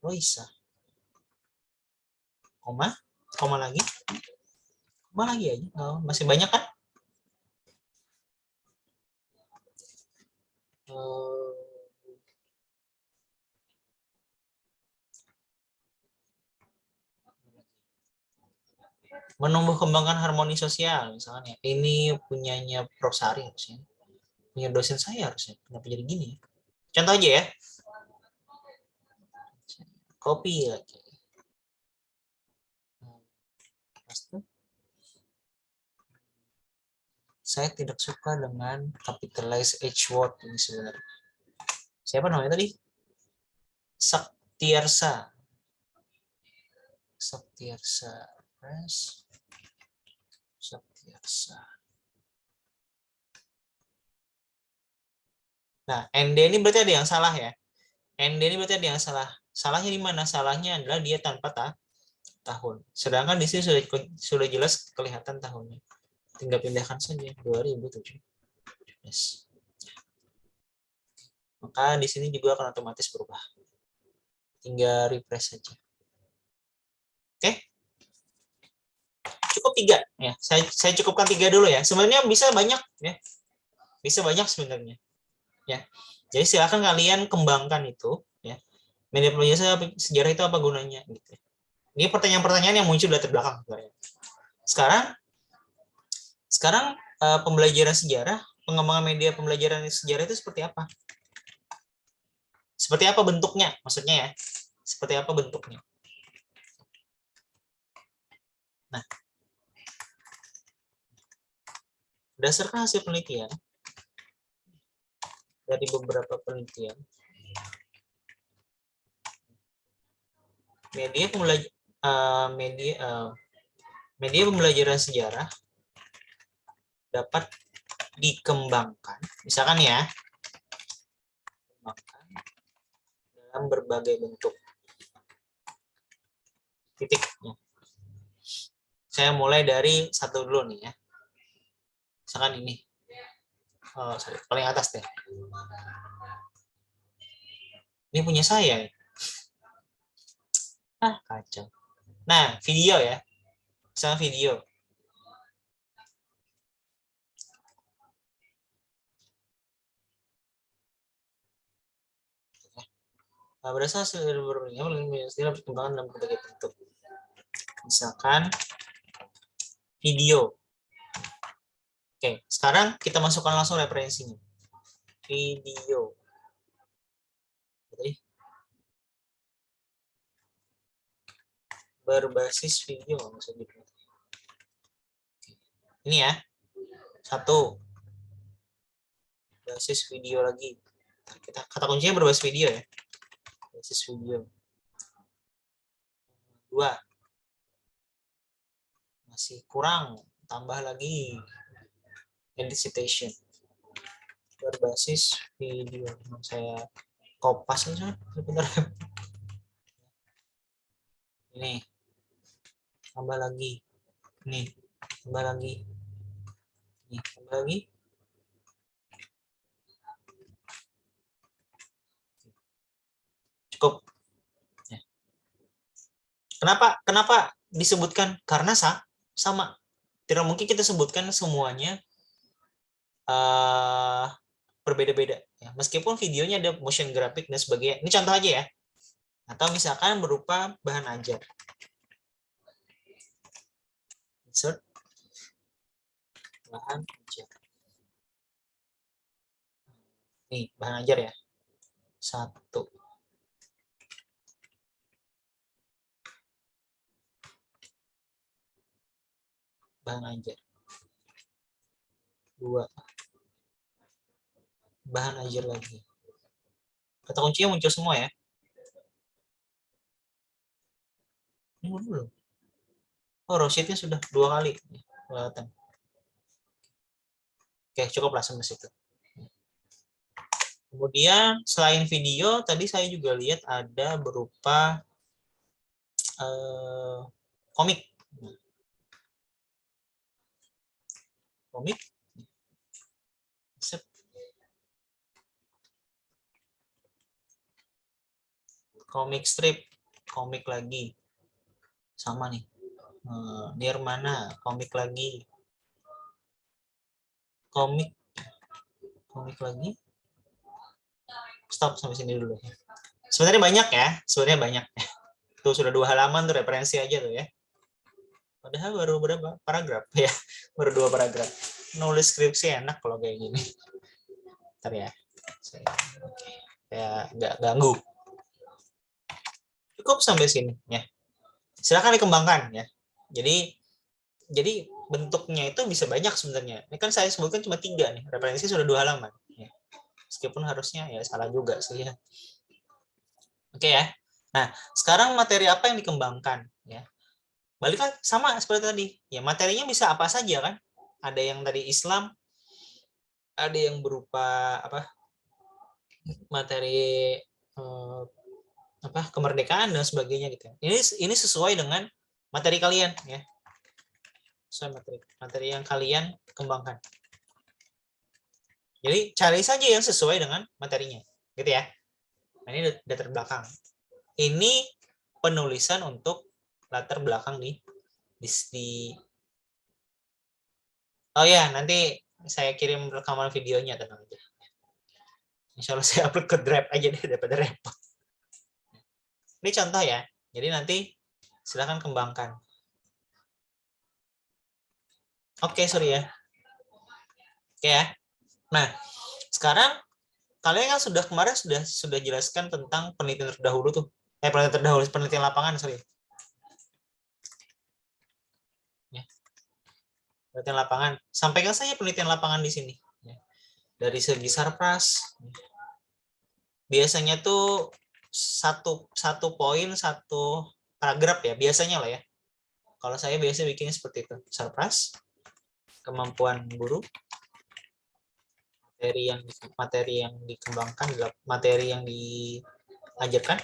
Roisa. Koma lagi aja. Masih banyak kan? Menumbuh kembangkan harmoni sosial misalnya. Ini punyanya Prof Sari harusnya. punya dosen saya harusnya. Kenapa jadi gini ya? Contoh aja ya. Copy lagi. Paste. Saya tidak suka dengan capitalize H word ini sebenarnya. Siapa namanya tadi? Saktiarsa. Saktiarsa. Press. Saktiarsa. Nah, ND ini berarti ada yang salah ya. ND ini berarti ada yang salah. Salahnya di mana? Salahnya adalah dia tanpa tahun. Sedangkan di sini sudah jelas kelihatan tahunnya. Tinggal pindahkan saja 2017. Maka di sini juga akan otomatis berubah. Tinggal refresh saja. Oke? Cukup 3 ya. Saya cukupkan 3 dulu ya. Sebenarnya bisa banyak ya. Bisa banyak sebenarnya. Ya. Jadi silakan kalian kembangkan itu ya. Media pembelajaran sejarah itu apa gunanya gitu. Ini pertanyaan-pertanyaan yang muncul di latar belakang sebenarnya. Sekarang pembelajaran sejarah, pengembangan media pembelajaran sejarah itu seperti apa? Seperti apa bentuknya? Maksudnya ya, seperti apa bentuknya? Nah, berdasarkan hasil penelitian dari beberapa penelitian, media pembelajaran sejarah dapat dikembangkan, misalkan ya, dalam berbagai bentuk. Titiknya. Saya mulai dari satu dulu nih ya. Misalkan ini. Oh, sorry, paling atas deh. Ini punya saya. Kacau. Nah, video ya. Misalnya video. Berdasarkan hasil istilah perkembangan dalam berbagai bentuk. Misalkan video. Oke, sekarang kita masukkan langsung referensinya. Video. Berbasis video maksudnya. Ini ya. 1. Basis video lagi. Kata kuncinya berbasis video ya. Basis video. 2. Masih kurang, tambah lagi. Edit citation. Berbasis video. Saya kopas aja sebentar. Ini. Tambah lagi. Nih, tambah lagi. Nih, tambah lagi. Cukup. Ya. Kenapa disebutkan? Karena sama. Tidak mungkin kita sebutkan semuanya berbeda-beda. Ya, meskipun videonya ada motion graphic dan sebagainya. Ini contoh aja ya. Atau misalkan berupa bahan ajar. Insert. Bahan ajar. Nih, bahan ajar ya. 1. Bahan ajar. 2. Bahan ajar lagi. Kata kuncinya muncul semua ya. Ini dulu. Oh, rositnya sudah 2 kali. Kelihatan. Oke, cukuplah sampai situ. Kemudian selain video, tadi saya juga lihat ada berupa komik. Komik. Komik strip, komik lagi. Sama nih. Nirmana, komik lagi. Komik lagi. Stop sampai sini dulu. Sebenarnya banyak ya, Tuh sudah 2 halaman tuh referensi aja tuh ya. Padahal baru berapa paragraf ya? Baru 2 paragraf. Nulis skripsi enak kalau kayak gini. Bentar ya. Saya nggak ganggu. Cukup sampai sini ya. Silakan dikembangkan ya. Jadi bentuknya itu bisa banyak sebenarnya. Ini kan saya sebutkan cuma 3 nih. Referensi sudah 2 halaman. Ya. Meskipun harusnya ya salah juga sih ya. Oke ya. Nah, sekarang materi apa yang dikembangkan ya? Baliklah sama seperti tadi. Ya, materinya bisa apa saja kan? Ada yang tadi Islam, ada yang berupa apa? Materi kemerdekaan dan sebagainya gitu. Ini sesuai dengan materi kalian ya. Sesuai materi yang kalian kembangkan. Jadi cari saja yang sesuai dengan materinya, gitu ya. Nah, ini latar belakang. Ini penulisan untuk latar belakang di Oh ya, nanti saya kirim rekaman videonya, tenang aja. Insya Allah saya upload ke Drive aja deh daripada repot. Ini contoh ya. Jadi nanti silakan kembangkan. Oke, sorry ya. Oke ya. Nah, sekarang kalian kan kemarin sudah jelaskan tentang penelitian terdahulu tuh. Penelitian lapangan, sorry. Ya. Penelitian lapangan. Sampaikan saja penelitian lapangan di sini. Ya. Dari segi sarpras. Biasanya tuh satu poin, satu paragraf ya, biasanya lah ya. Kalau saya biasa bikinnya seperti itu. Sarpras, kemampuan guru, materi yang dikembangkan, materi yang diajarkan.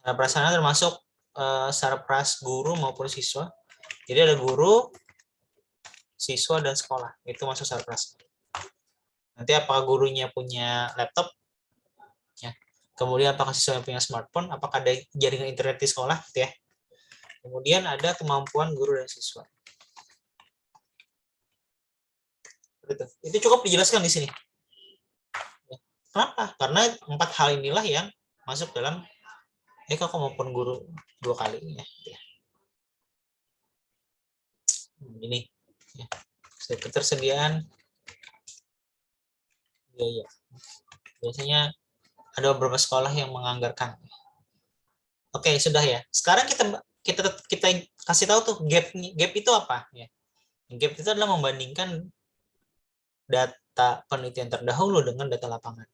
Sarpras sana termasuk sarpras guru maupun siswa. Jadi ada guru, siswa, dan sekolah. Itu masuk sarpras. Nanti apakah gurunya punya laptop? Ya. Kemudian apakah siswa punya smartphone? Apakah ada jaringan internet di sekolah? Gitu ya. Kemudian ada kemampuan guru dan siswa. Itu cukup dijelaskan di sini. Kenapa? Karena 4 hal inilah yang masuk dalam kemampuan guru 2 kali ya. Ini ya. Ketersediaan biaya. Biasanya ada beberapa sekolah yang menganggarkan. Oke, sudah ya. Sekarang kita kasih tahu tuh gap itu apa ya. Gap itu adalah membandingkan data penelitian terdahulu dengan data lapangan.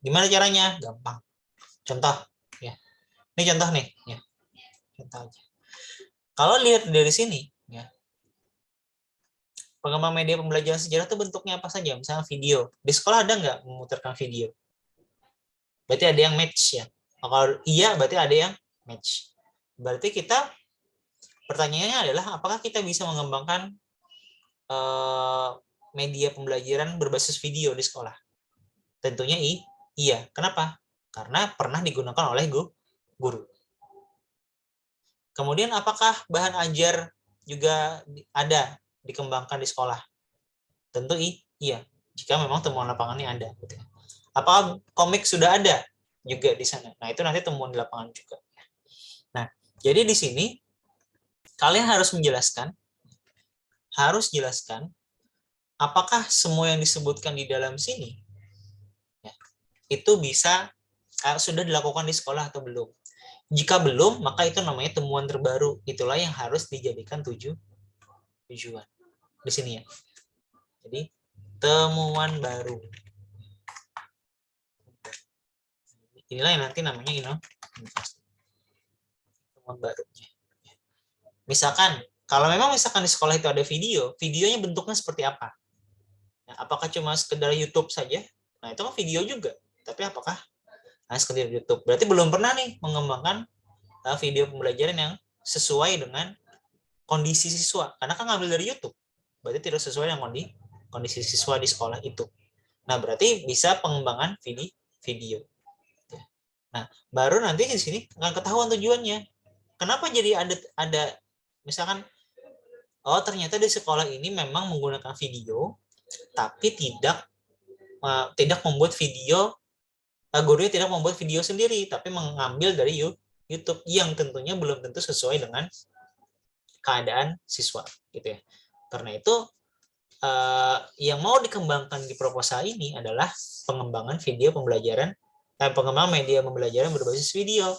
Gimana caranya? Gampang. Contoh ya. Ini contoh nih ya. Contoh aja. Kalau lihat dari sini ya. Pengembangan media pembelajaran sejarah itu bentuknya apa saja? Misalnya video. Di sekolah ada nggak memutarkan video? Berarti ada yang match ya. Kalau iya berarti ada yang match. Berarti pertanyaannya adalah apakah kita bisa mengembangkan media pembelajaran berbasis video di sekolah? Tentunya iya. Kenapa? Karena pernah digunakan oleh guru. Kemudian apakah bahan ajar juga ada dikembangkan di sekolah? Tentu iya. Jika memang temuan lapangannya ada. Apakah komik sudah ada juga di sana? Nah, itu nanti temuan di lapangan juga. Nah, jadi di sini kalian harus jelaskan apakah semua yang disebutkan di dalam sini ya, itu sudah dilakukan di sekolah atau belum. Jika belum, maka itu namanya temuan terbaru. Itulah yang harus dijadikan tujuan di sini ya. Jadi temuan baru. Inilah yang nanti namanya inovasi. Temuan baru. Misalkan, kalau memang di sekolah itu ada videonya bentuknya seperti apa? Nah, apakah cuma sekedar YouTube saja? Nah, itu kan video juga. Tapi apakah sekedar YouTube? Berarti belum pernah nih mengembangkan video pembelajaran yang sesuai dengan kondisi siswa. Karena kan ngambil dari YouTube. Berarti tidak sesuai dengan kondisi siswa di sekolah itu. Nah, berarti bisa pengembangan video. Nah, baru nanti di sini akan ketahuan tujuannya. Kenapa jadi ada misalkan ternyata di sekolah ini memang menggunakan video, tapi tidak membuat video, gurunya tidak membuat video sendiri, tapi mengambil dari YouTube yang tentunya belum tentu sesuai dengan keadaan siswa, gitu ya. Karena itu yang mau dikembangkan di proposal ini adalah pengembangan video pembelajaran, pengembangan media pembelajaran berbasis video.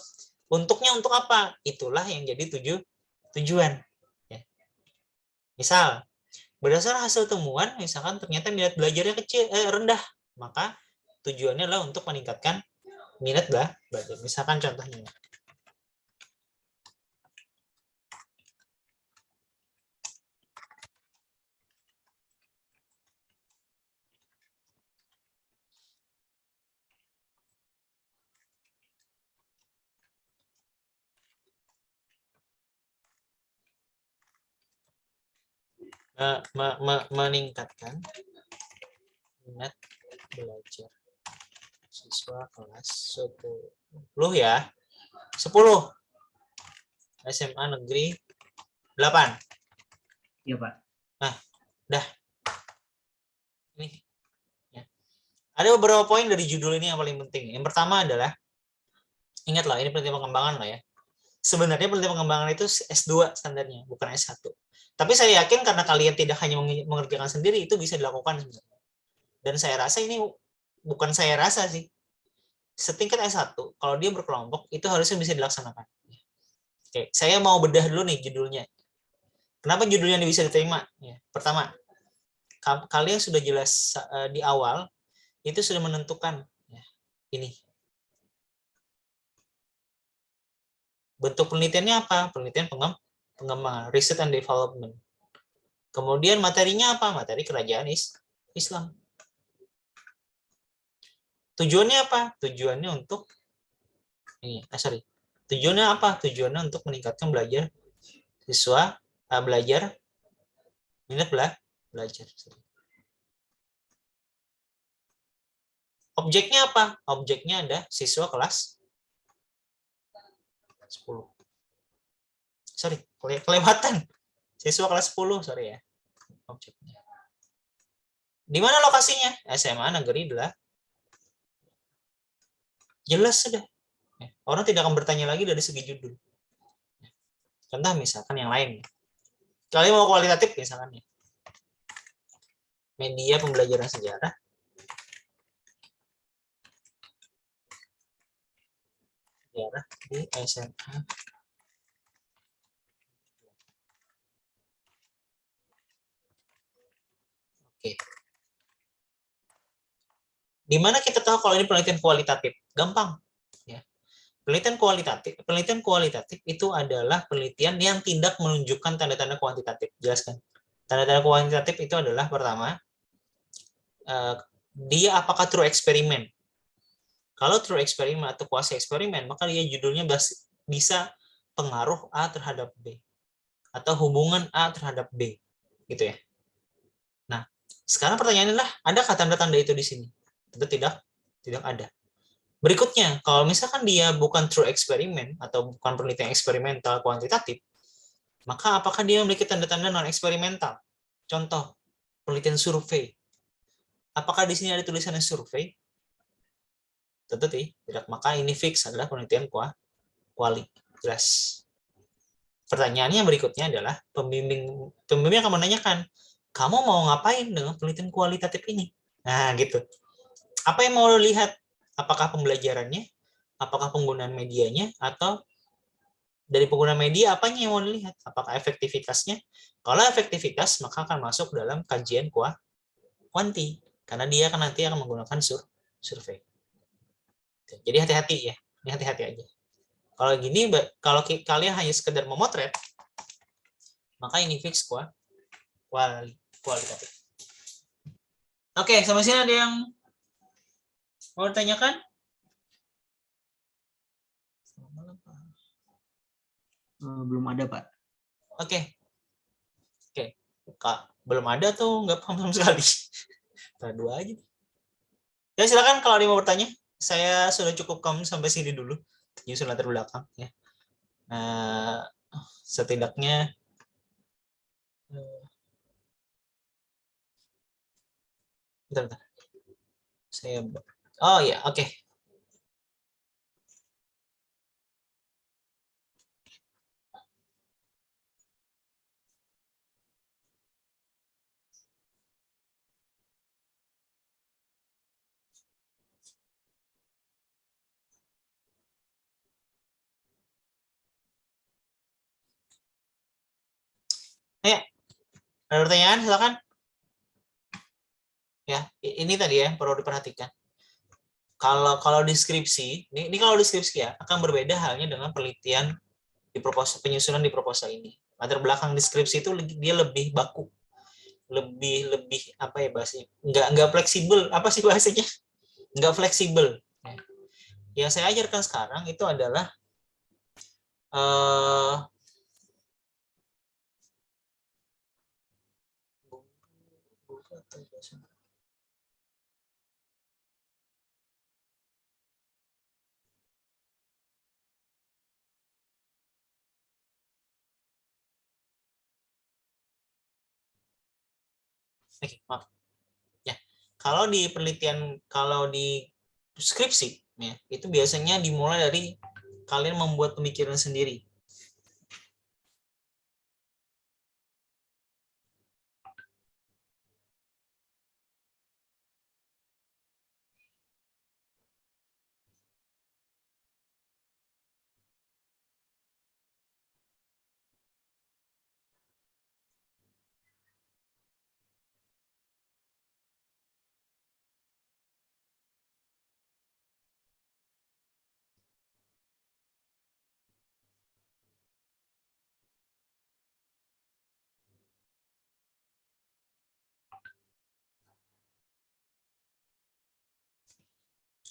Untuknya untuk apa? Itulah yang jadi tujuan. Ya. Misal, berdasarkan hasil temuan, misalkan ternyata minat belajarnya rendah, maka tujuannya adalah untuk meningkatkan minat belajar. Misalkan contohnya. Meningkatkan minat belajar siswa kelas 10 ya. 10 SMA Negeri 8. Iya, Pak. Nah, dah. Ini ya. Ada beberapa poin dari judul ini yang paling penting. Yang pertama adalah, ingatlah ini penelitian pengembangan lah ya. Sebenarnya penelitian pengembangan itu S2 standarnya, bukan S1. Tapi saya yakin karena kalian tidak hanya mengerjakan sendiri, itu bisa dilakukan sebenarnya. Dan saya rasa ini, bukan saya rasa sih, setingkat S1, kalau dia berkelompok, itu harusnya bisa dilaksanakan. Oke, saya mau bedah dulu nih judulnya. Kenapa judulnya ini bisa diterima? Ya, pertama, kalian sudah jelas di awal, itu sudah menentukan ya, ini. Bentuk penelitiannya apa? Penelitian pengembangan, research and development. Kemudian materinya apa? Materi kerajaan Islam. Tujuannya apa? Tujuannya untuk ini, Tujuannya apa? Tujuannya untuk meningkatkan belajar siswa, belajar minat belajar. Objeknya apa? Objeknya ada siswa kelas 10. Sorry, kelewatan. Siswa kelas 10, sorry ya. Objeknya. Di mana lokasinya? SMA Negeri 8. Jelas sudah. Orang tidak akan bertanya lagi dari segi judul. Contoh misalkan yang lain. Kalian mau kualitatif misalkan ya. Media pembelajaran sejarah. Sejarah di SMA. Oke. Di mana kita tahu kalau ini penelitian kualitatif? Gampang. Ya. Penelitian kualitatif itu adalah penelitian yang tidak menunjukkan tanda-tanda kuantitatif. Jelaskan. Tanda-tanda kuantitatif itu adalah pertama, dia apakah true eksperimen. Kalau true eksperimen atau kuasi eksperimen, maka dia judulnya bisa pengaruh A terhadap B. Atau hubungan A terhadap B. Gitu ya. Nah, sekarang pertanyaannya adalah, adakah tanda-tanda itu di sini? Tentu tidak ada. Berikutnya, kalau misalkan dia bukan true eksperimen atau bukan penelitian eksperimental kuantitatif, maka apakah dia memiliki tanda-tanda non-eksperimental? Contoh, penelitian survei. Apakah di sini ada tulisannya survei? Tentu tidak. Maka ini fix adalah penelitian kualitas. Pertanyaannya berikutnya adalah, pembimbing akan menanyakan, kamu mau ngapain dengan penelitian kualitatif ini? Nah, gitu. Apa yang mau lo lihat? Apakah pembelajarannya? Apakah penggunaan medianya? Atau dari penggunaan media, apanya yang mau dilihat? Apakah efektivitasnya? Kalau efektivitas, maka akan masuk dalam kajian kuanti. Karena dia akan nanti akan menggunakan survei. Jadi hati-hati ya. Ini hati-hati aja. Kalau gini, kalau kalian hanya sekedar memotret, maka ini fix kualitatif. Oke, sampai sini ada yang mau ditanyakan? Belum ada, Pak. Oke. Kak, belum ada tuh, nggak paham sama sekali. Dua aja. Ya, silakan kalau ada yang mau bertanya. Saya sudah cukup kamu sampai sini dulu. Nyusun latar belakang ya. Nah, setidaknya bentar. Oh ya, oke. Ayo, ada pertanyaan? Silakan. Ya, ini tadi ya perlu diperhatikan. Kalau deskripsi, ini kalau deskripsi ya akan berbeda halnya dengan penelitian di proposal, penyusunan di proposal ini. Latar belakang deskripsi itu dia lebih baku, lebih lebih apa ya bahasanya? Nggak fleksibel, apa sih bahasanya? Nggak fleksibel. Yang saya ajarkan sekarang itu adalah eh, maaf ya. Kalau di penelitian, kalau di skripsi ya, itu biasanya dimulai dari kalian membuat pemikiran sendiri.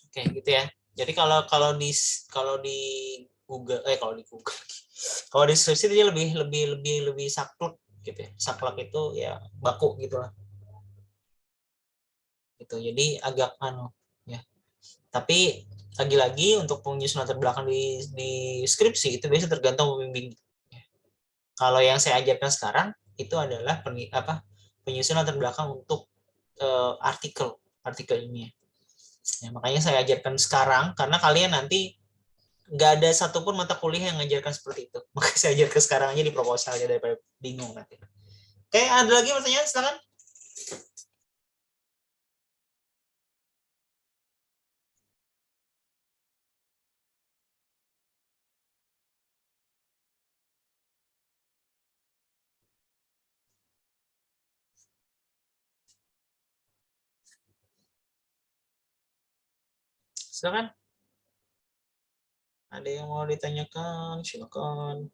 Oke, gitu ya. Jadi kalau di Google, kalau di Google, kalau di deskripsi dia lebih saklek gitu ya. Saklek itu ya baku gitu lah. Gitu. Jadi agak ya. Tapi lagi-lagi untuk penyusunan terbelakang di skripsi itu biasanya tergantung pembimbing. Kalau yang saya ajarkan sekarang itu adalah penyusunan terbelakang untuk artikel ini. Ya, makanya saya ajarkan sekarang karena kalian nanti nggak ada satupun mata kuliah yang mengajarkan seperti itu. Makanya saya ajarkan sekarang aja di proposal aja daripada bingung nanti. Oke, ada lagi pertanyaan? Silakan. Silakan. Ada yang mau ditanyakan? Silakan.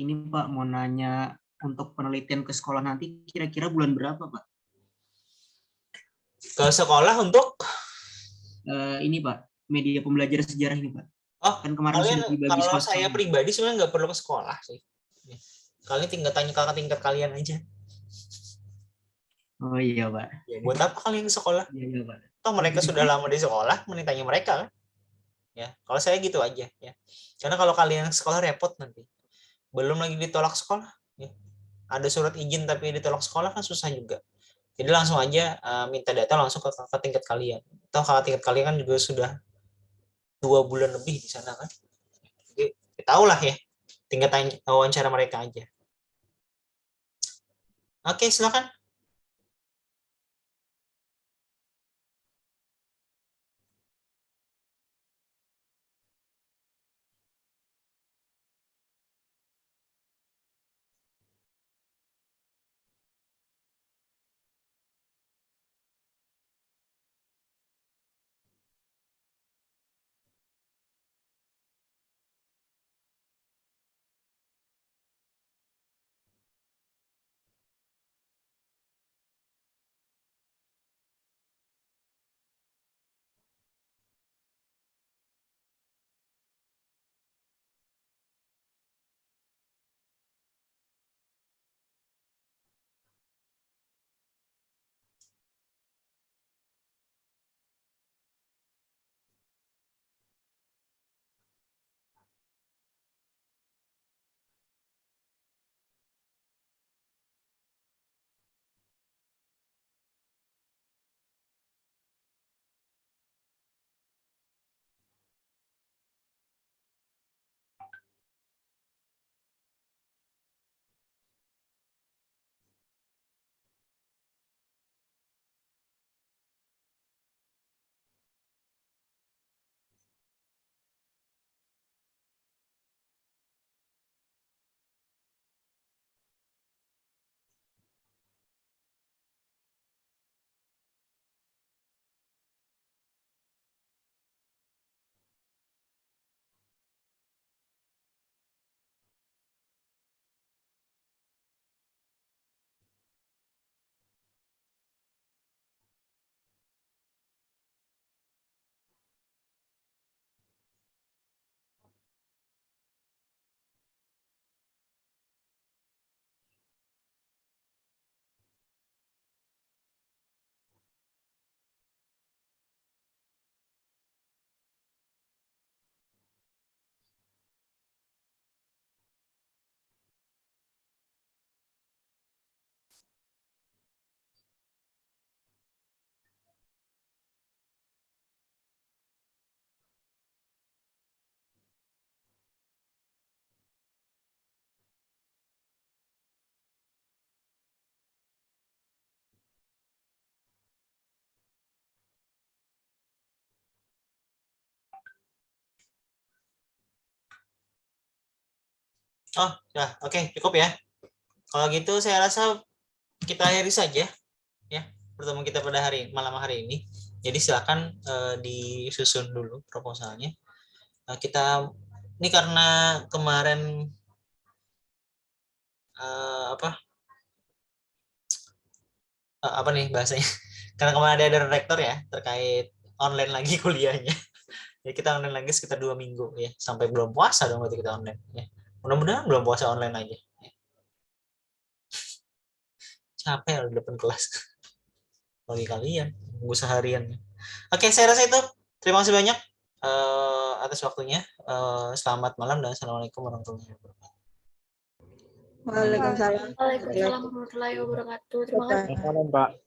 Ini Pak mau nanya untuk penelitian ke sekolah nanti kira-kira bulan berapa Pak? Ke sekolah untuk Ini Pak media pembelajaran sejarah ini Pak. oh Kan kemarin kalian, sudah dibagi kalau saya sekolah-sekolah. pribadi sebenarnya nggak perlu ke sekolah sih. Kalian tinggal tanya kakak tingkat kalian aja. Oh iya Pak. Ya, buat apa kalian ke sekolah? Iya iya Pak. Toh mereka sudah lama di sekolah, mending tanya mereka kan. Ya, kalau saya gitu aja ya. Karena kalau kalian sekolah repot nanti. Belum lagi ditolak sekolah. Ya. Ada surat izin tapi ditolak sekolah kan susah juga. Jadi langsung aja minta data langsung ke kakak tingkat kalian. Atau kakak tingkat kalian kan juga sudah 2 bulan lebih di sana kan. Jadi tahu lah ya. Tinggal tanya wawancara mereka aja. Oke, silakan. Oh, ya, oke, cukup ya. Kalau gitu saya rasa kita akhiri saja ya pertemuan kita pada malam hari ini. Jadi silakan disusun dulu proposalnya. Kita ini karena kemarin apa nih bahasanya? Karena kemarin ada rektor ya terkait online lagi kuliahnya. Ya kita online lagi sekitar 2 minggu ya sampai belum puasa dong berarti kita online ya. Mudah-mudahan belum puasa online aja. Capek loh di depan kelas bagi kalian nunggu seharian. Oke, saya rasa itu. Terima kasih banyak atas waktunya. Selamat malam dan assalamualaikum warahmatullahi wabarakatuh. Waalaikumsalam. Waalaikumsalam warahmatullahi wabarakatuh. Terima kasih. Selamat malam, Pak.